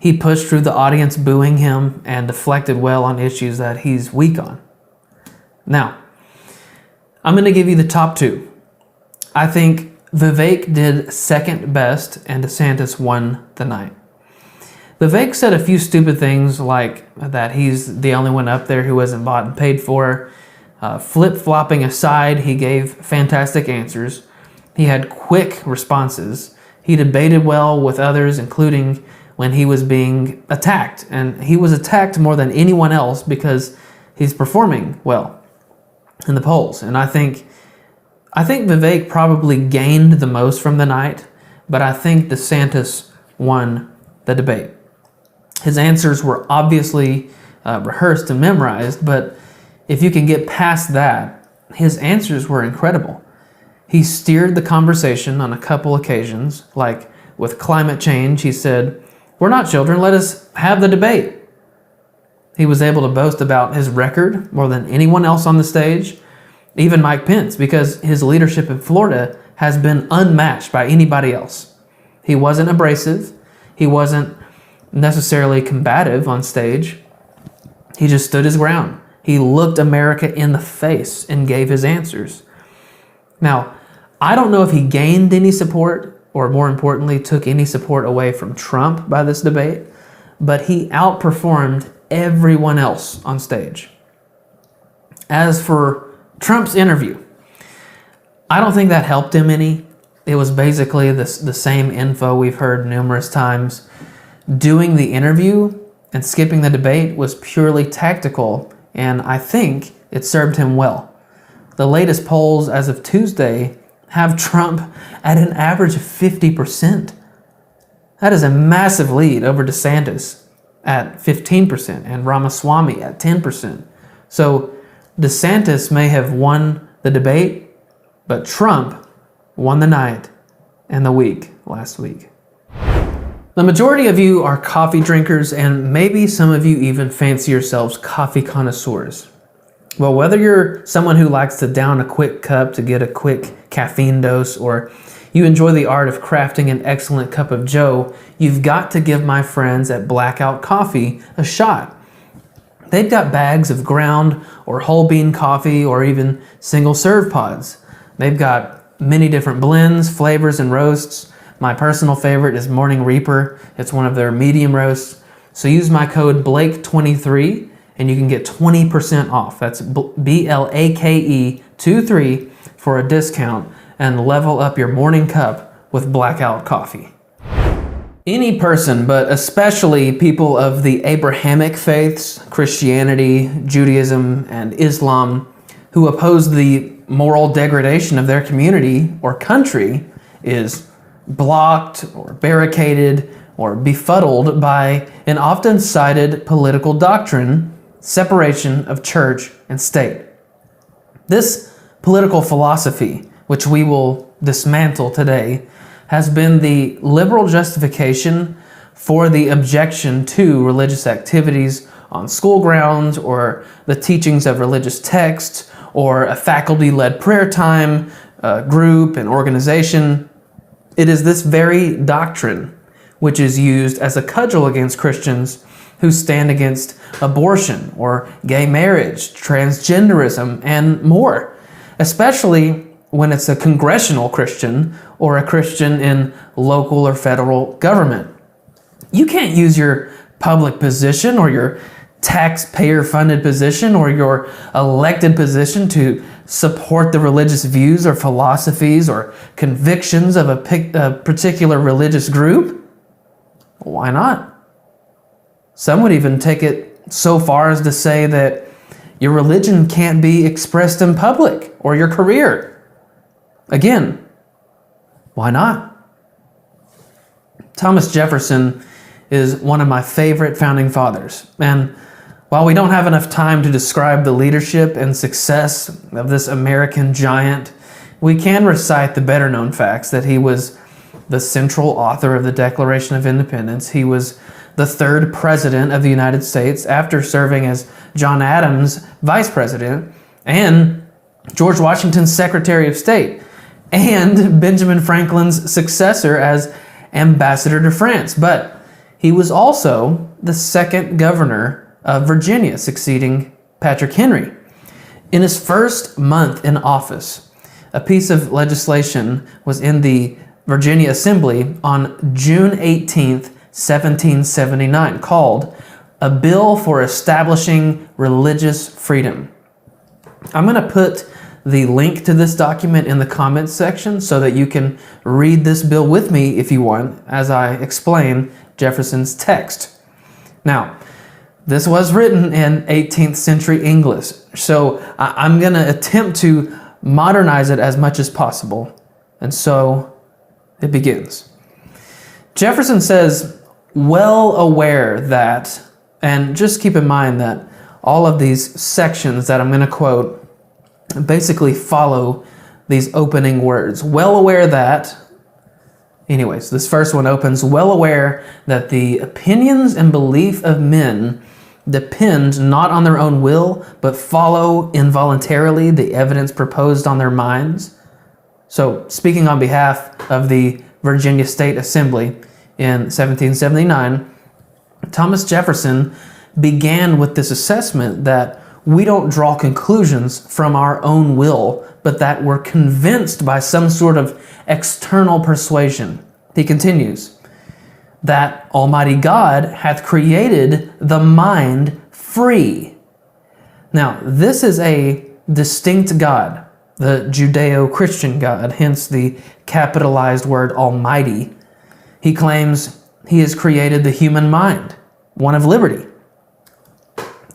He pushed through the audience booing him and deflected well on issues that he's weak on. Now, I'm going to give you the top two. I think Vivek did second best and DeSantis won the night. Vivek said a few stupid things like that he's the only one up there who wasn't bought and paid for. Flip-flopping aside, he gave fantastic answers. He had quick responses. He debated well with others, including when he was being attacked. And he was attacked more than anyone else because he's performing well in the polls. And I think Vivek probably gained the most from the night, but I think DeSantis won the debate. His answers were obviously rehearsed and memorized, but if you can get past that, his answers were incredible. He steered the conversation on a couple occasions, like with climate change, he said, "We're not children, let us have the debate." He was able to boast about his record more than anyone else on the stage, even Mike Pence, because his leadership in Florida has been unmatched by anybody else. He wasn't abrasive. He wasn't necessarily combative on stage. He just stood his ground. He looked America in the face and gave his answers. Now, I don't know if he gained any support, or more importantly, took any support away from Trump by this debate, but he outperformed everyone else on stage. As for Trump's interview, I don't think that helped him any. It was basically the same info we've heard numerous times. Doing the interview and skipping the debate was purely tactical, and I think it served him well. The latest polls as of Tuesday have Trump at an average of 50%. That is a massive lead over DeSantis at 15% and Ramaswamy at 10%. So DeSantis may have won the debate, but Trump won the night and the week last week. The majority of you are coffee drinkers, and maybe some of you even fancy yourselves coffee connoisseurs. Well, whether you're someone who likes to down a quick cup to get a quick caffeine dose, or you enjoy the art of crafting an excellent cup of joe, you've got to give my friends at Blackout Coffee a shot. They've got bags of ground or whole bean coffee, or even single serve pods. They've got many different blends, flavors, and roasts. My personal favorite is Morning Reaper. It's one of their medium roasts. So use my code BLAKE23 and you can get 20% off. That's BLAKE23 for a discount, and level up your morning cup with Blackout Coffee. Any person, but especially people of the Abrahamic faiths, Christianity, Judaism, and Islam, who oppose the moral degradation of their community or country, is blocked or barricaded or befuddled by an often cited political doctrine, separation of church and state. This political philosophy, which we will dismantle today, has been the liberal justification for the objection to religious activities on school grounds, or the teachings of religious texts, or a faculty-led prayer time, group, and organization. It is this very doctrine which is used as a cudgel against Christians who stand against abortion or gay marriage, transgenderism, and more, especially when it's a congressional Christian or a Christian in local or federal government. You can't use your public position or your taxpayer-funded position or your elected position to support the religious views or philosophies or convictions of a particular religious group. Why not? Some would even take it so far as to say that your religion can't be expressed in public, or your career. Again, why not? Thomas Jefferson is one of my favorite founding fathers, and while we don't have enough time to describe the leadership and success of this American giant, we can recite the better-known facts that he was the central author of the Declaration of Independence. He was the third president of the United States after serving as John Adams' vice president, and George Washington's Secretary of State, and Benjamin Franklin's successor as ambassador to France. But He was also the second governor of Virginia, succeeding Patrick Henry. In his first month in office, a piece of legislation was in the Virginia Assembly on June 18th, 1779, called A Bill for Establishing Religious Freedom. I'm going to put the link to this document in the comments section so that you can read this bill with me if you want, as I explain Jefferson's text. Now, this was written in 18th century English, so I'm going to attempt to modernize it as much as possible. And so it begins. Jefferson says, well aware that, and just keep in mind that all of these sections that I'm going to quote basically follow these opening words. Well aware that, anyways, this first one opens, well aware that the opinions and belief of men depend not on their own will, but follow involuntarily the evidence proposed on their minds. So, speaking on behalf of the Virginia State Assembly in 1779, Thomas Jefferson began with this assessment that we don't draw conclusions from our own will, but that we're convinced by some sort of external persuasion. He continues, that Almighty God hath created the mind free. Now, this is a distinct God, the Judeo-Christian God, hence the capitalized word Almighty. He claims he has created the human mind, one of liberty.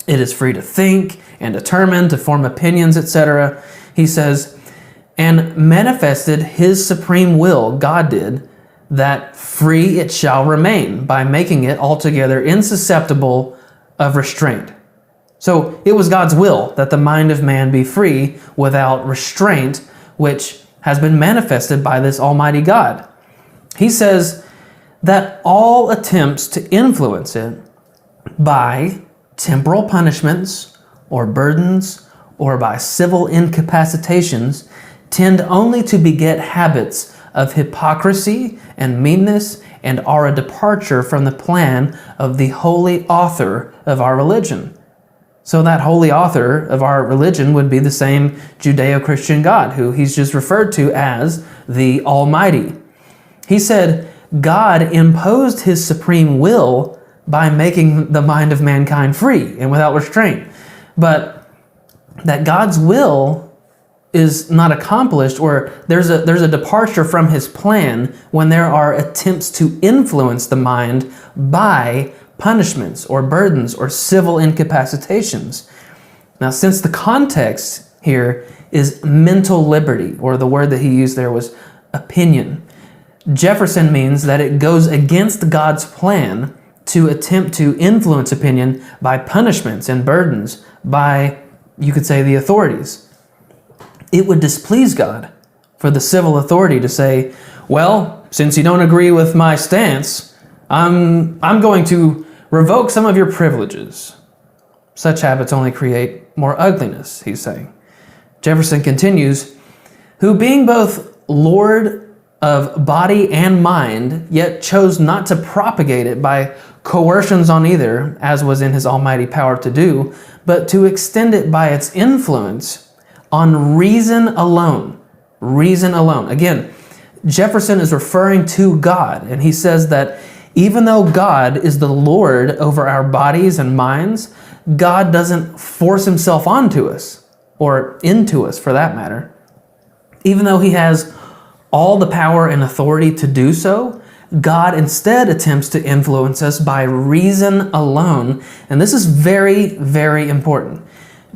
It is free to think and determine, to form opinions, etc. He says, and manifested his supreme will, God did, that free it shall remain, by making it altogether insusceptible of restraint. So it was God's will that the mind of man be free without restraint, which has been manifested by this Almighty God. He says that all attempts to influence it by temporal punishments or burdens or by civil incapacitations tend only to beget habits of hypocrisy and meanness and are a departure from the plan of the holy author of our religion. So that holy author of our religion would be the same Judeo-Christian God who he's just referred to as the Almighty. He said God imposed his supreme will by making the mind of mankind free and without restraint. But that God's will is not accomplished, or there's a departure from his plan when there are attempts to influence the mind by punishments or burdens or civil incapacitations. Now, since the context here is mental liberty, or the word that he used there was opinion, Jefferson means that it goes against God's plan to attempt to influence opinion by punishments and burdens by, you could say, the authorities. It would displease God for the civil authority to say, well, since you don't agree with my stance, I'm going to revoke some of your privileges. Such habits only create more ugliness, he's saying. Jefferson continues, who being both Lord of body and mind, yet chose not to propagate it by coercions on either, as was in his almighty power to do, but to extend it by its influence on reason alone. Reason alone. Again, Jefferson is referring to God, and he says that even though God is the Lord over our bodies and minds, God doesn't force himself onto us, or into us for that matter. Even though he has all the power and authority to do so, God instead attempts to influence us by reason alone. And this is very, very important.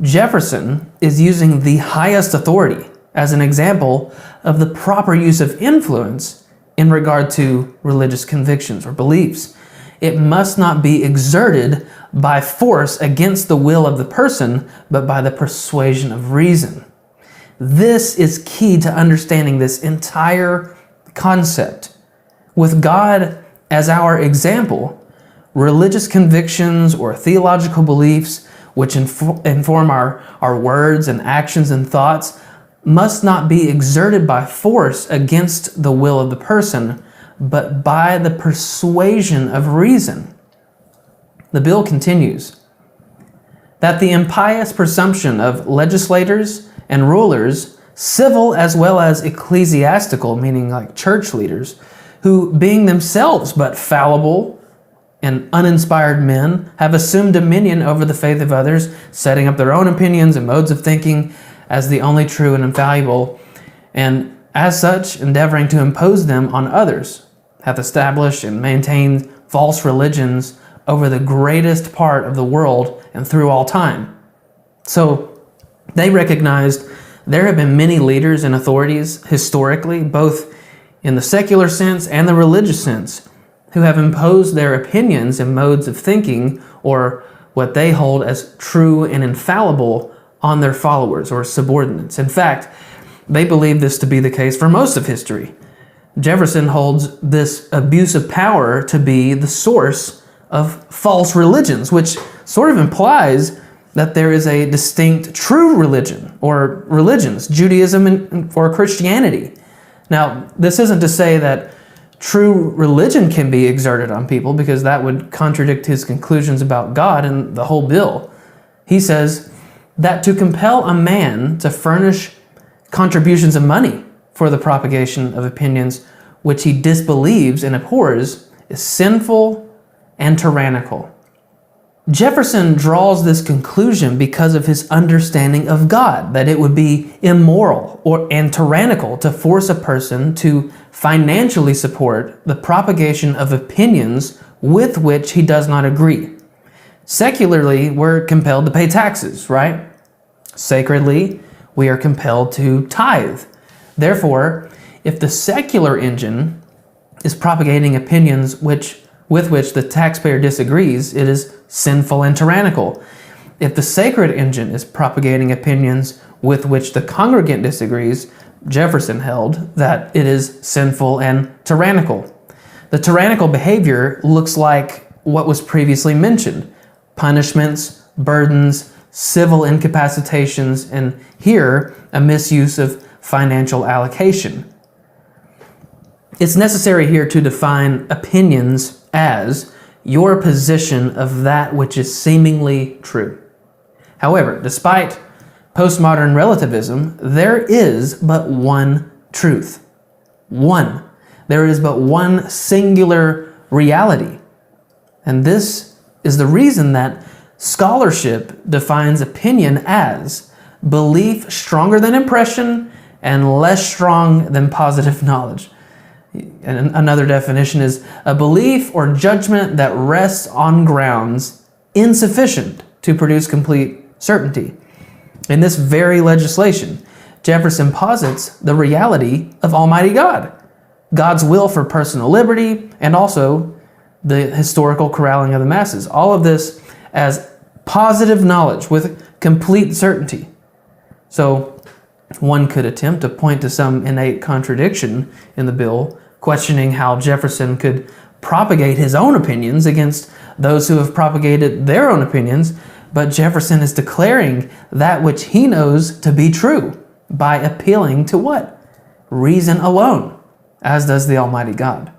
Jefferson is using the highest authority as an example of the proper use of influence in regard to religious convictions or beliefs. It must not be exerted by force against the will of the person, but by the persuasion of reason. This is key to understanding this entire concept. With God as our example, religious convictions or theological beliefs which inform our words and actions and thoughts must not be exerted by force against the will of the person, but by the persuasion of reason. The bill continues that the impious presumption of legislators and rulers, civil as well as ecclesiastical, meaning like church leaders, who being themselves but fallible and uninspired men, have assumed dominion over the faith of others, setting up their own opinions and modes of thinking as the only true and infallible, and as such endeavoring to impose them on others, hath established and maintained false religions over the greatest part of the world and through all time. So they recognized there have been many leaders and authorities historically, both in the secular sense and the religious sense, who have imposed their opinions and modes of thinking, or what they hold as true and infallible, on their followers or subordinates. In fact, they believe this to be the case for most of history. Jefferson holds this abuse of power to be the source of false religions, which sort of implies that there is a distinct true religion or religions, Judaism or Christianity. Now, this isn't to say that true religion can be exerted on people, because that would contradict his conclusions about God and the whole bill. He says that to compel a man to furnish contributions of money for the propagation of opinions which he disbelieves and abhors is sinful and tyrannical. Jefferson draws this conclusion because of his understanding of God, that it would be immoral and tyrannical to force a person to financially support the propagation of opinions with which he does not agree. Secularly, we're compelled to pay taxes, right? Sacredly, we are compelled to tithe. Therefore, if the secular engine is propagating opinions with which the taxpayer disagrees, it is sinful and tyrannical. If the sacred engine is propagating opinions with which the congregant disagrees, Jefferson held that it is sinful and tyrannical. The tyrannical behavior looks like what was previously mentioned: punishments, burdens, civil incapacitations, and here, a misuse of financial allocation. It's necessary here to define opinions as your position of that which is seemingly true. However, despite postmodern relativism, there is but one truth. One. There is but one singular reality. And this is the reason that scholarship defines opinion as belief stronger than impression and less strong than positive knowledge. And another definition is a belief or judgment that rests on grounds insufficient to produce complete certainty. In this very legislation, Jefferson posits the reality of Almighty God, God's will for personal liberty, and also the historical corralling of the masses. All of this as positive knowledge with complete certainty. So one could attempt to point to some innate contradiction in the bill, questioning how Jefferson could propagate his own opinions against those who have propagated their own opinions, but Jefferson is declaring that which he knows to be true by appealing to what? Reason alone, as does the Almighty God.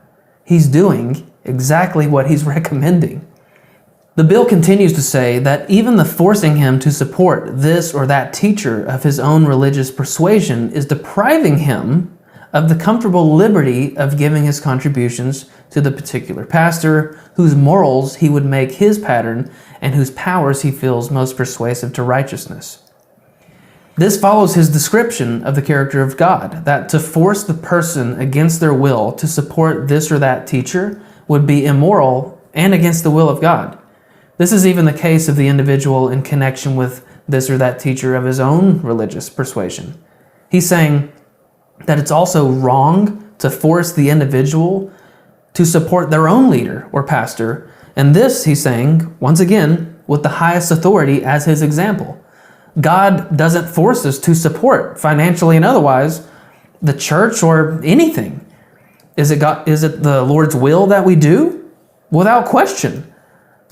He's doing exactly what he's recommending. The bill continues to say that even the forcing him to support this or that teacher of his own religious persuasion is depriving him of the comfortable liberty of giving his contributions to the particular pastor whose morals he would make his pattern and whose powers he feels most persuasive to righteousness. This follows his description of the character of God, that to force the person against their will to support this or that teacher would be immoral and against the will of God. This is even the case of the individual in connection with this or that teacher of his own religious persuasion. He's saying that it's also wrong to force the individual to support their own leader or pastor, and this, he's saying, once again, with the highest authority as his example. God doesn't force us to support, financially and otherwise, the church or anything. Is it the Lord's will that we do? Without question.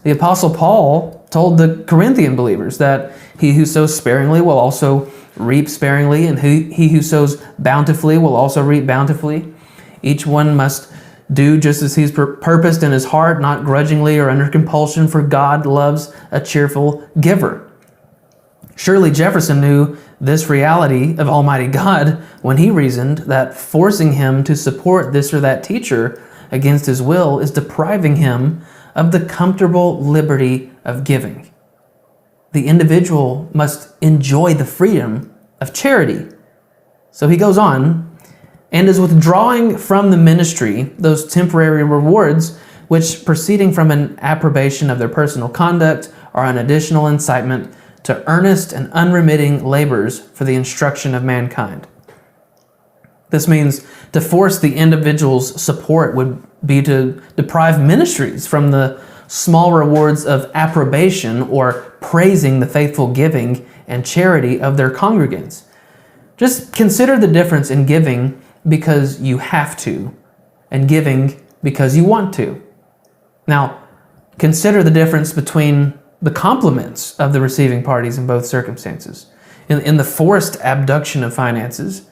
The Apostle Paul told the Corinthian believers that he who sows sparingly will also reap sparingly, and he who sows bountifully will also reap bountifully. Each one must do just as he's purposed in his heart, not grudgingly or under compulsion, for God loves a cheerful giver. Surely Jefferson knew this reality of Almighty God when he reasoned that forcing him to support this or that teacher against his will is depriving him of the comfortable liberty of giving. The individual must enjoy the freedom of charity. So he goes on, and is withdrawing from the ministry those temporary rewards which, proceeding from an approbation of their personal conduct, are an additional incitement to earnest and unremitting labors for the instruction of mankind. This means to force the individual's support would be to deprive ministries from the small rewards of approbation or praising the faithful giving and charity of their congregants. Just consider the difference in giving because you have to and giving because you want to. Now, consider the difference between the compliments of the receiving parties in both circumstances. In the forced abduction of finances,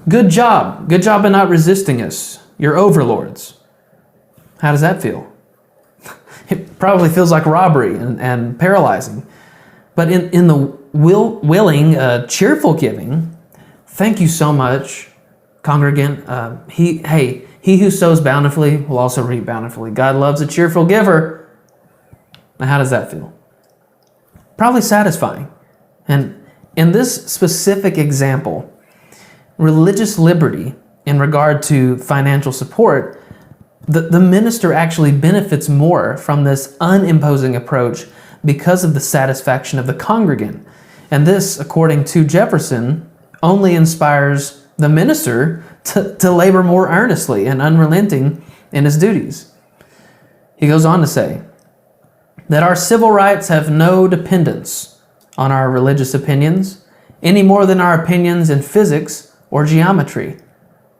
good job in not resisting us, your overlords. How does that feel? It probably feels like robbery and paralyzing. But in the willing, cheerful giving, thank you so much, congregant. He who sows bountifully will also reap bountifully. God loves a cheerful giver. Now, how does that feel? Probably satisfying. And in this specific example, religious liberty in regard to financial support, the minister actually benefits more from this unimposing approach because of the satisfaction of the congregant. And this, according to Jefferson, only inspires the minister to labor more earnestly and unrelenting in his duties. He goes on to say that our civil rights have no dependence on our religious opinions any more than our opinions in physics or geometry.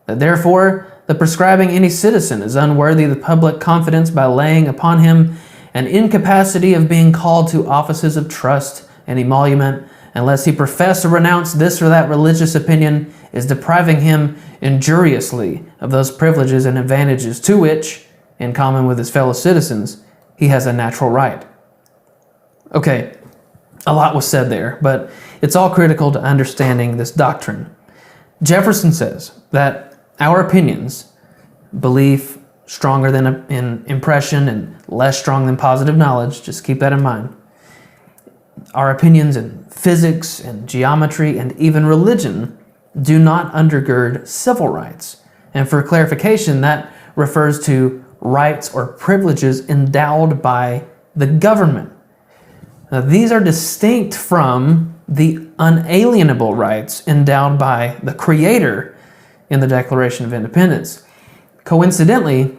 That therefore the prescribing any citizen is unworthy of the public confidence by laying upon him an incapacity of being called to offices of trust and emolument unless he profess or renounce this or that religious opinion is depriving him injuriously of those privileges and advantages to which, in common with his fellow citizens, he has a natural right. Okay, a lot was said there, but it's all critical to understanding this doctrine. Jefferson says that our opinions, belief stronger than in impression and less strong than positive knowledge, just keep that in mind. Our opinions in physics and geometry and even religion do not undergird civil rights. And for clarification, that refers to rights or privileges endowed by the government. Now, these are distinct from the unalienable rights endowed by the Creator in the Declaration of Independence. Coincidentally,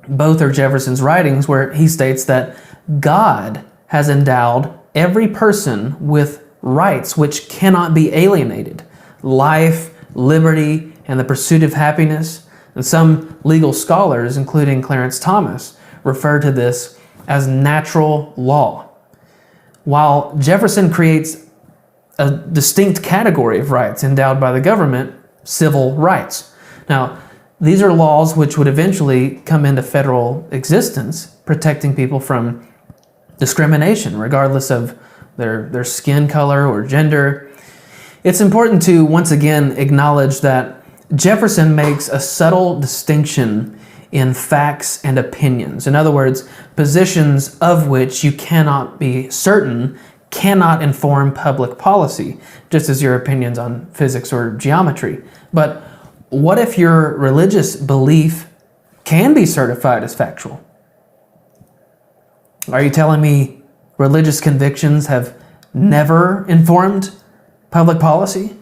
both are Jefferson's writings where he states that God has endowed every person with rights which cannot be alienated: life, liberty, and the pursuit of happiness. And some legal scholars, including Clarence Thomas, refer to this as natural law. While Jefferson creates a distinct category of rights endowed by the government, civil rights. Now, these are laws which would eventually come into federal existence, protecting people from discrimination, regardless of their skin color or gender. It's important to once again acknowledge that Jefferson makes a subtle distinction in facts and opinions. In other words, positions of which you cannot be certain cannot inform public policy, just as your opinions on physics or geometry. But what if your religious belief can be certified as factual? Are you telling me religious convictions have never informed public policy?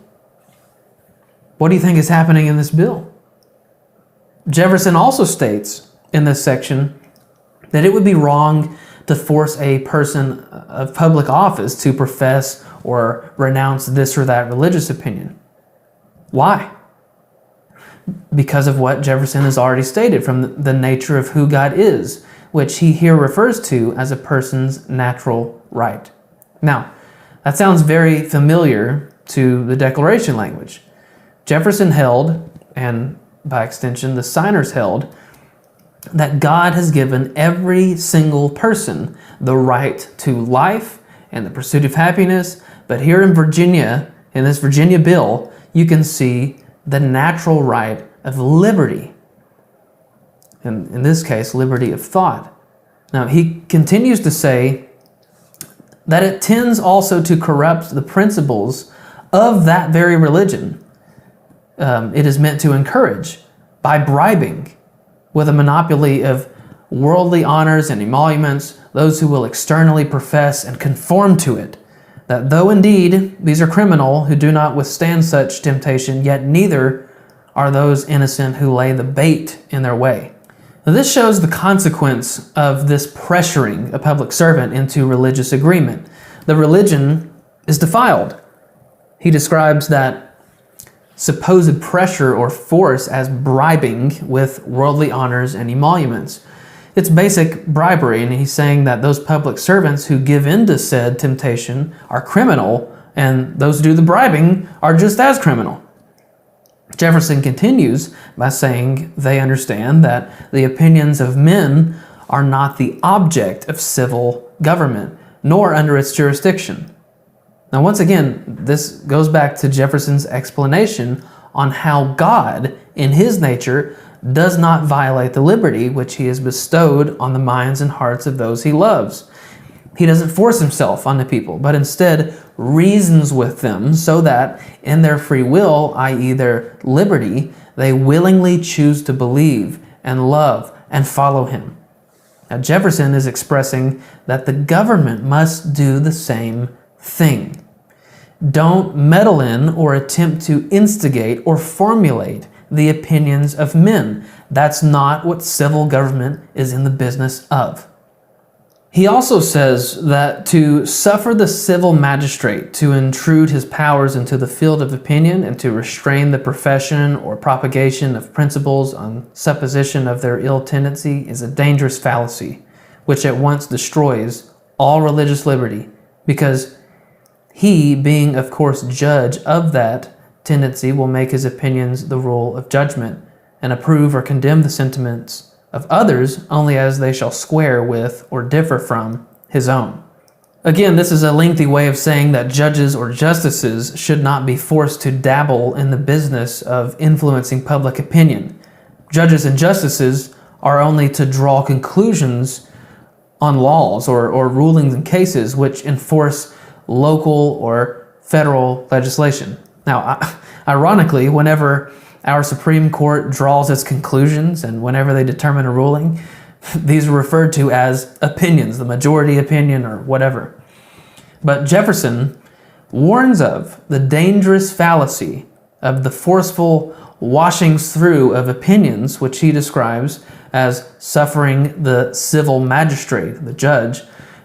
What do you think is happening in this bill? Jefferson also states in this section that it would be wrong to force a person of public office to profess or renounce this or that religious opinion. Why? Because of what Jefferson has already stated from the nature of who God is, which he here refers to as a person's natural right. Now, that sounds very familiar to the Declaration language. Jefferson held, and by extension the signers held, that God has given every single person the right to life and the pursuit of happiness. But here in Virginia, in this Virginia bill, you can see the natural right of liberty. And in this case, liberty of thought. Now, he continues to say that it tends also to corrupt the principles of that very religion it is meant to encourage by bribing with a monopoly of worldly honors and emoluments those who will externally profess and conform to it, that though indeed these are criminal who do not withstand such temptation, yet neither are those innocent who lay the bait in their way. Now, this shows the consequence of this pressuring a public servant into religious agreement. The religion is defiled. He describes that supposed pressure or force as bribing with worldly honors and emoluments. It's basic bribery, and he's saying that those public servants who give in to said temptation are criminal, and those who do the bribing are just as criminal. Jefferson continues by saying they understand that the opinions of men are not the object of civil government, nor under its jurisdiction. Now, once again, this goes back to Jefferson's explanation on how God, in his nature, does not violate the liberty which he has bestowed on the minds and hearts of those he loves. He doesn't force himself on the people, but instead reasons with them so that in their free will, i.e. their liberty, they willingly choose to believe and love and follow him. Now, Jefferson is expressing that the government must do the same thing. Don't meddle in or attempt to instigate or formulate the opinions of men. That's not what civil government is in the business of. He also says that to suffer the civil magistrate to intrude his powers into the field of opinion and to restrain the profession or propagation of principles on supposition of their ill tendency is a dangerous fallacy, which at once destroys all religious liberty, because he, being of course judge of that tendency, will make his opinions the rule of judgment, and approve or condemn the sentiments of others only as they shall square with or differ from his own. Again, this is a lengthy way of saying that judges or justices should not be forced to dabble in the business of influencing public opinion. Judges and justices are only to draw conclusions on laws or rulings in cases which enforce local or federal legislation. Now, ironically, whenever our Supreme Court draws its conclusions and whenever they determine a ruling, these are referred to as opinions, the majority opinion or whatever. But Jefferson warns of the dangerous fallacy of the forceful washings through of opinions, which he describes as suffering the civil magistrate, the judge.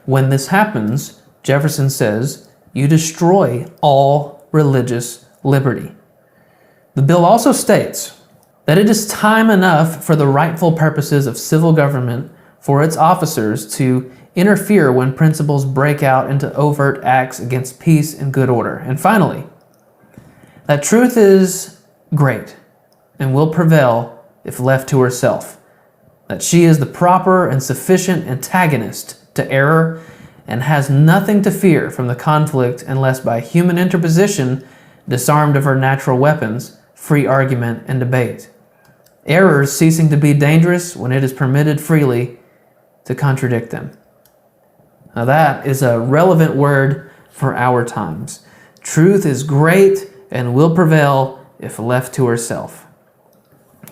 When this happens, Jefferson says, you destroy all religious liberty. The bill also states that it is time enough for the rightful purposes of civil government for its officers to interfere when principles break out into overt acts against peace and good order. And finally, that truth is great and will prevail if left to herself, that she is the proper and sufficient antagonist to error and has nothing to fear from the conflict unless by human interposition, disarmed of her natural weapons, free argument and debate. Errors ceasing to be dangerous when it is permitted freely to contradict them. Now that is a relevant word for our times. Truth is great and will prevail if left to herself.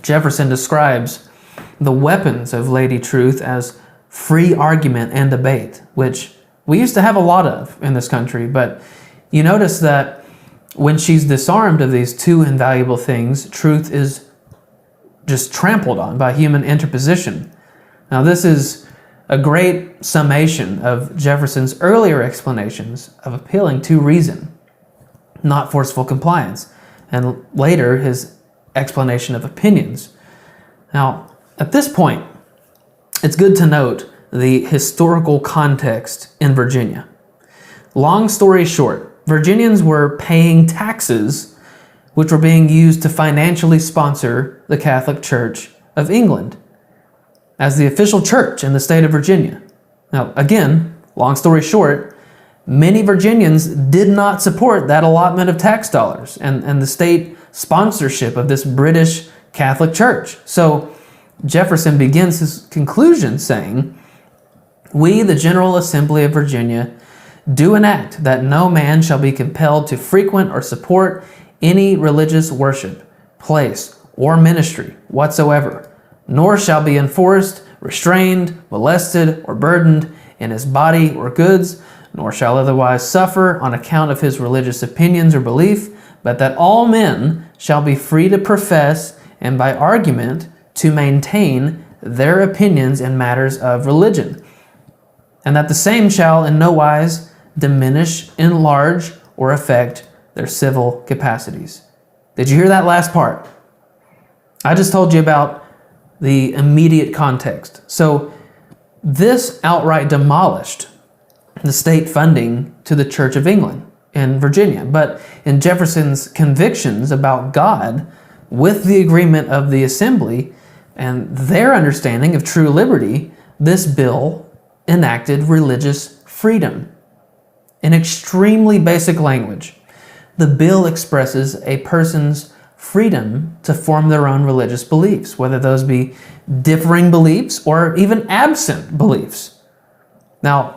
Jefferson describes the weapons of Lady Truth as free argument and debate, which we used to have a lot of in this country, but you notice that when she's disarmed of these two invaluable things, truth is just trampled on by human interposition. Now, this is a great summation of Jefferson's earlier explanations of appealing to reason, not forceful compliance, and later his explanation of opinions. Now, at this point, it's good to note the historical context in Virginia. Long story short, Virginians were paying taxes which were being used to financially sponsor the Catholic Church of England. as the official church in the state of Virginia. Now, again, long story short, many Virginians did not support that allotment of tax dollars and the state sponsorship of this British Catholic Church. So Jefferson begins his conclusion saying, "We, the General Assembly of Virginia, do enact that no man shall be compelled to frequent or support any religious worship, place, or ministry whatsoever, nor shall be enforced, restrained, molested, or burdened in his body or goods, nor shall otherwise suffer on account of his religious opinions or belief, but that all men shall be free to profess and by argument to maintain their opinions in matters of religion, and that the same shall in no wise diminish, enlarge, or affect their civil capacities." Did you hear that last part? I just told you about the immediate context. So this outright demolished the state funding to the Church of England in Virginia. But in Jefferson's convictions about God, with the agreement of the Assembly and their understanding of true liberty, this bill enacted religious freedom. In extremely basic language, the bill expresses a person's freedom to form their own religious beliefs, whether those be differing beliefs or even absent beliefs. Now,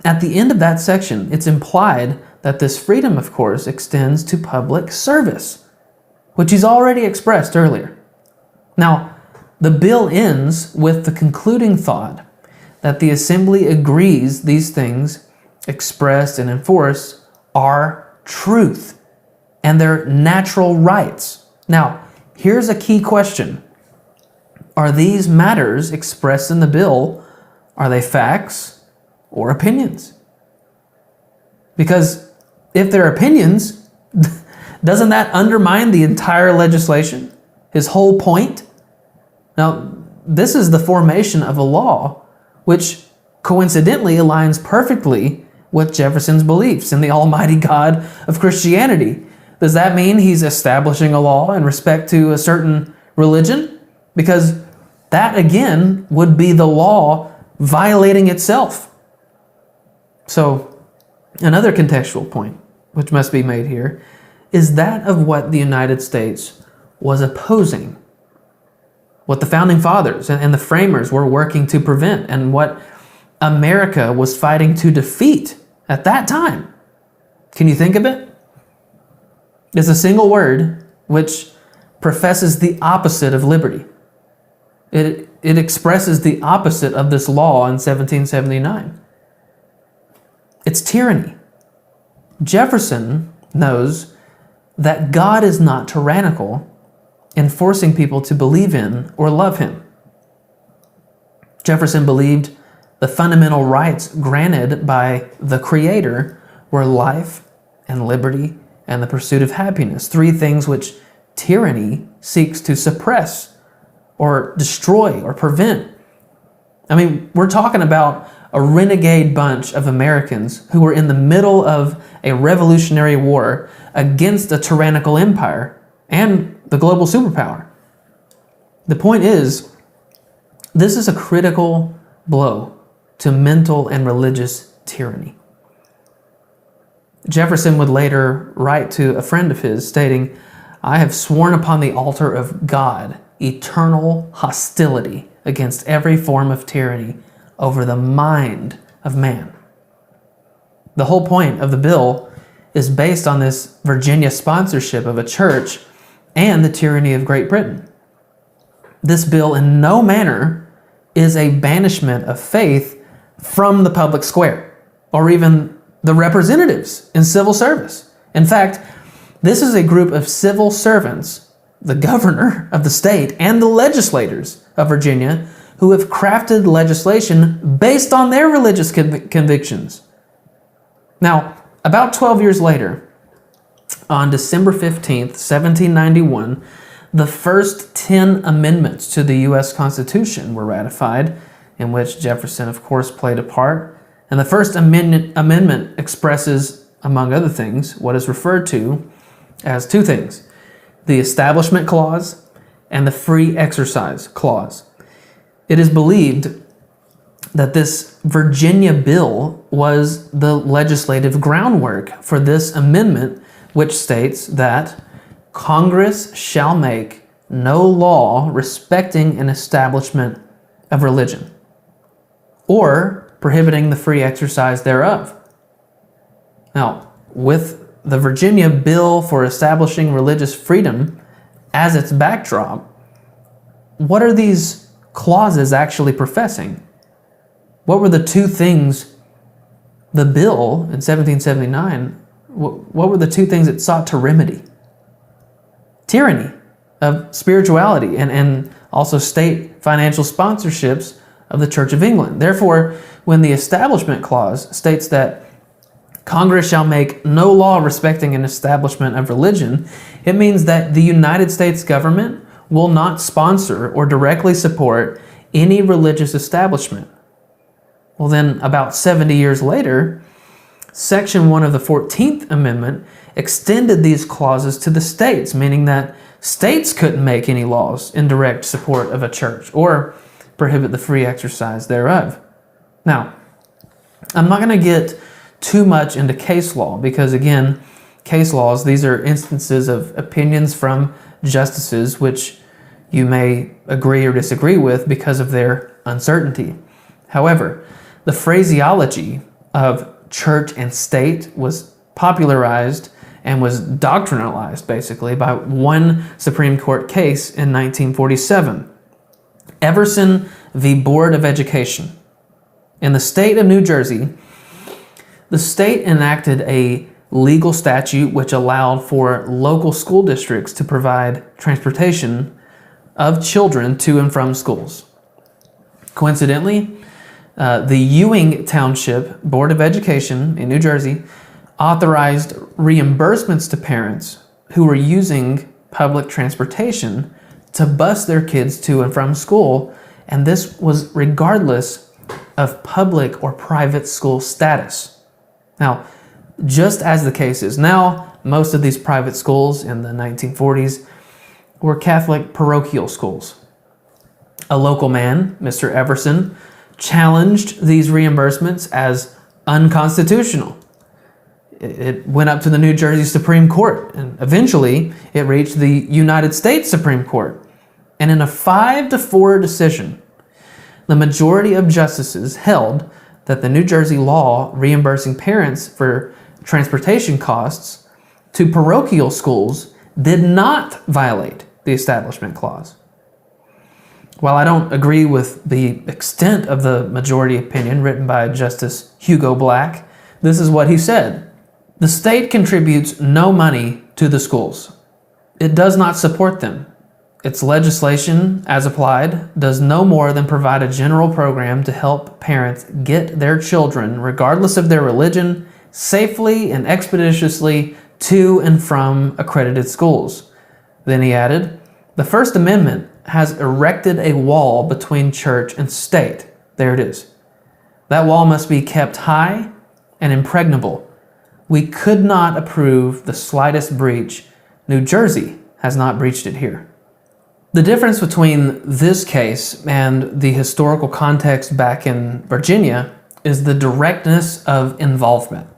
at the end of that section, it's implied that this freedom, of course, extends to public service, which he's already expressed earlier. Now, the bill ends with the concluding thought that the Assembly agrees these things expressed and enforced are truth and their natural rights. Now, here's a key question. Are these matters expressed in the bill, are they facts or opinions? Because if they're opinions, doesn't that undermine the entire legislation? His whole point? Now, this is the formation of a law which coincidentally aligns perfectly with Jefferson's beliefs in the Almighty God of Christianity. Does that mean he's establishing a law in respect to a certain religion? Because that, again, would be the law violating itself. So, another contextual point, which must be made here, is that of what the United States was opposing, what the Founding Fathers and the framers were working to prevent, and what America was fighting to defeat at that time. Can you think of it? It's a single word which professes the opposite of liberty. It expresses the opposite of this law in 1779. It's tyranny. Jefferson knows that God is not tyrannical in forcing people to believe in or love him. Jefferson believed the fundamental rights granted by the Creator were life and liberty and the pursuit of happiness, three things which tyranny seeks to suppress or destroy or prevent. I mean, we're talking about a renegade bunch of Americans who were in the middle of a revolutionary war against a tyrannical empire and the global superpower. The point is, this is a critical blow to mental and religious tyranny. Jefferson would later write to a friend of his stating, "I have sworn upon the altar of God eternal hostility against every form of tyranny over the mind of man." The whole point of the bill is based on this Virginia sponsorship of a church and the tyranny of Great Britain. This bill in no manner is a banishment of faith from the public square or even the representatives in civil service. In fact, this is a group of civil servants, the governor of the state and the legislators of Virginia, who have crafted legislation based on their religious convictions. Now, about 12 years later, on December 15th, 1791, the first 10 amendments to the U.S. Constitution were ratified, in which Jefferson, of course, played a part. And the First Amendment expresses, among other things, what is referred to as two things: the Establishment Clause and the Free Exercise Clause. It is believed that this Virginia bill was the legislative groundwork for this amendment, which states that Congress shall make no law respecting an establishment of religion or prohibiting the free exercise thereof. Now, with the Virginia bill for establishing religious freedom as its backdrop, what are these clauses actually professing? What were the two things the bill in 1779, what were the two things it sought to remedy? Tyranny of spirituality and also state financial sponsorships of the Church of England. Therefore, when the Establishment Clause states that Congress shall make no law respecting an establishment of religion, it means that the United States government will not sponsor or directly support any religious establishment. Well, then, about 70 years later, Section 1 of the 14th Amendment extended these clauses to the states, meaning that states couldn't make any laws in direct support of a church or prohibit the free exercise thereof. Now, I'm not going to get too much into case law because, again, case laws, these are instances of opinions from justices which you may agree or disagree with because of their uncertainty. However, the phraseology of church and state was popularized and was doctrinalized, basically, by one Supreme Court case in 1947. Everson v. Board of Education. In the state of New Jersey, the state enacted a legal statute which allowed for local school districts to provide transportation of children to and from schools. Coincidentally, the Ewing Township Board of Education in New Jersey authorized reimbursements to parents who were using public transportation to bus their kids to and from school, and this was regardless of public or private school status. Now, just as the case is now, most of these private schools in the 1940s were Catholic parochial schools. A local man, Mr. Everson, challenged these reimbursements as unconstitutional. It went up to the New Jersey Supreme Court, and eventually it reached the United States Supreme Court. And in a 5-4 decision, the majority of justices held that the New Jersey law reimbursing parents for transportation costs to parochial schools did not violate the Establishment Clause. While I don't agree with the extent of the majority opinion written by Justice Hugo Black, this is what he said. The state contributes no money to the schools. It does not support them. Its legislation, as applied, does no more than provide a general program to help parents get their children, regardless of their religion, safely and expeditiously to and from accredited schools. Then he added, the First Amendment has erected a wall between church and state. There it is. That wall must be kept high and impregnable. We could not approve the slightest breach. New Jersey has not breached it here. The difference between this case and the historical context back in Virginia is the directness of involvement.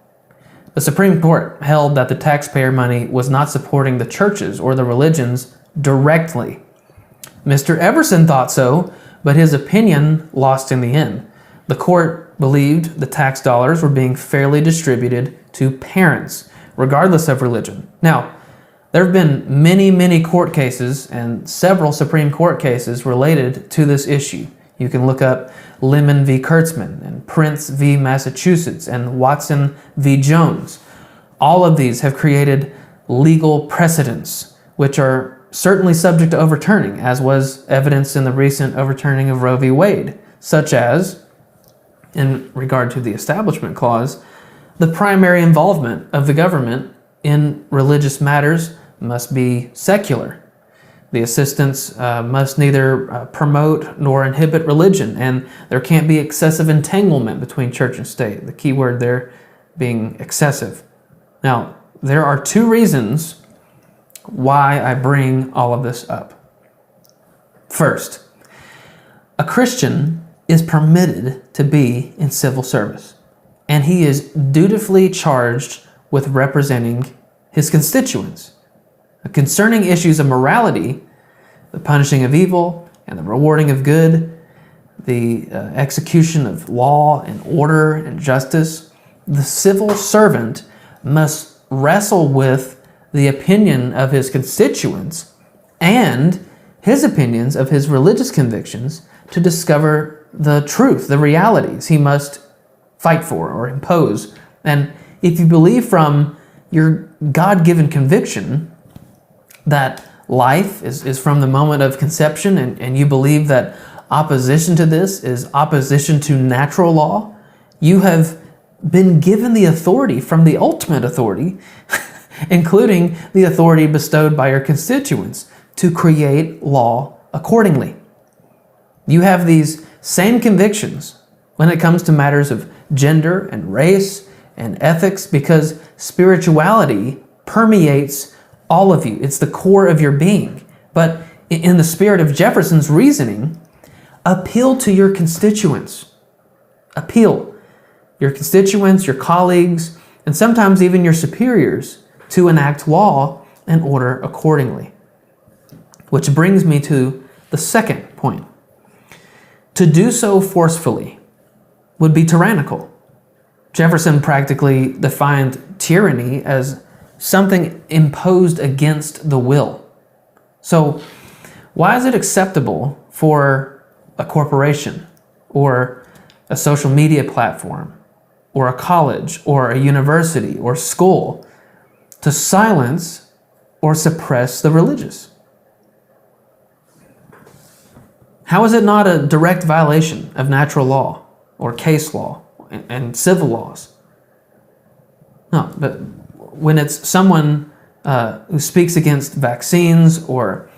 The Supreme Court held that the taxpayer money was not supporting the churches or the religions directly. Mr. Everson thought so, but his opinion lost in the end. The court believed the tax dollars were being fairly distributed to parents, regardless of religion. Now, there have been many court cases and several Supreme Court cases related to this issue. You can look up Lemon v. Kurtzman and Prince v. Massachusetts and Watson v. Jones. All of these have created legal precedents, which are certainly subject to overturning, as was evidenced in the recent overturning of Roe v. Wade, such as, in regard to the Establishment Clause, the primary involvement of the government in religious matters must be secular. The assistants must neither promote nor inhibit religion, and there can't be excessive entanglement between church and state, the key word there being excessive. Now, there are two reasons why I bring all of this up. First, A Christian is permitted to be in civil service, and he is dutifully charged with representing his constituents. Concerning issues of morality, the punishing of evil and the rewarding of good, the execution of law and order and justice, the civil servant must wrestle with the opinion of his constituents and his opinions of his religious convictions to discover the truth, the realities he must fight for or impose. And if you believe from your God-given conviction that life is from the moment of conception, and you believe that opposition to this is opposition to natural law, you have been given the authority from the ultimate authority, including the authority bestowed by your constituents, to create law accordingly. You have these same convictions when it comes to matters of gender and race and ethics, because spirituality permeates all of you. It's the core of your being. But in the spirit of Jefferson's reasoning, appeal to your constituents. Appeal. Your constituents, your colleagues, and sometimes even your superiors to enact law and order accordingly. Which brings me to the second point. To do so forcefully would be tyrannical. Jefferson practically defined tyranny as something imposed against the will. So, why is it acceptable for a corporation or a social media platform or a college or a university or school to silence or suppress the religious? How is it not a direct violation of natural law or case law and civil laws? No, but when it's someone who speaks against vaccines or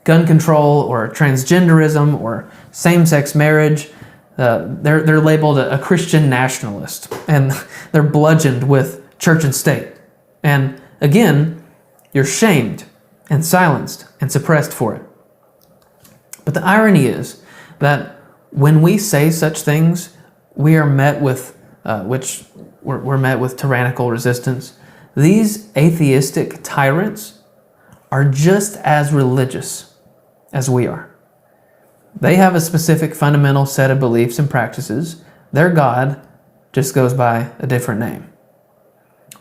gun control or transgenderism or same-sex marriage, they're labeled a Christian nationalist, and they're bludgeoned with church and state. And again, you're shamed and silenced and suppressed for it. But the irony is that when we say such things, we are met with, we're met with tyrannical resistance. These atheistic tyrants are just as religious as we are. They have a specific fundamental set of beliefs and practices. Their God just goes by a different name.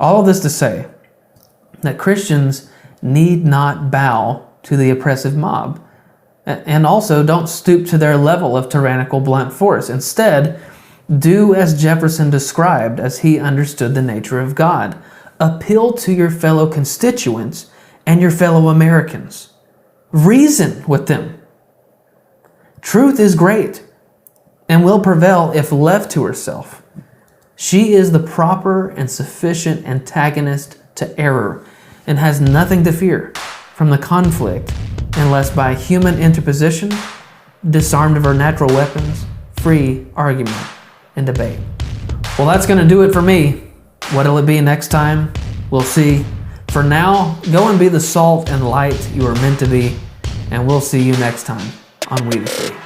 All of this to say that Christians need not bow to the oppressive mob, and also don't stoop to their level of tyrannical blunt force. Instead, do as Jefferson described as he understood the nature of God. Appeal to your fellow constituents and your fellow Americans. Reason with them. Truth is great and will prevail if left to herself. She is the proper and sufficient antagonist to error and has nothing to fear from the conflict unless by human interposition, disarmed of her natural weapons, free argument and debate. Well, that's going to do it for me. What'll it be next time? We'll see. For now, go and be the salt and light you are meant to be, and we'll see you next time on We the Free.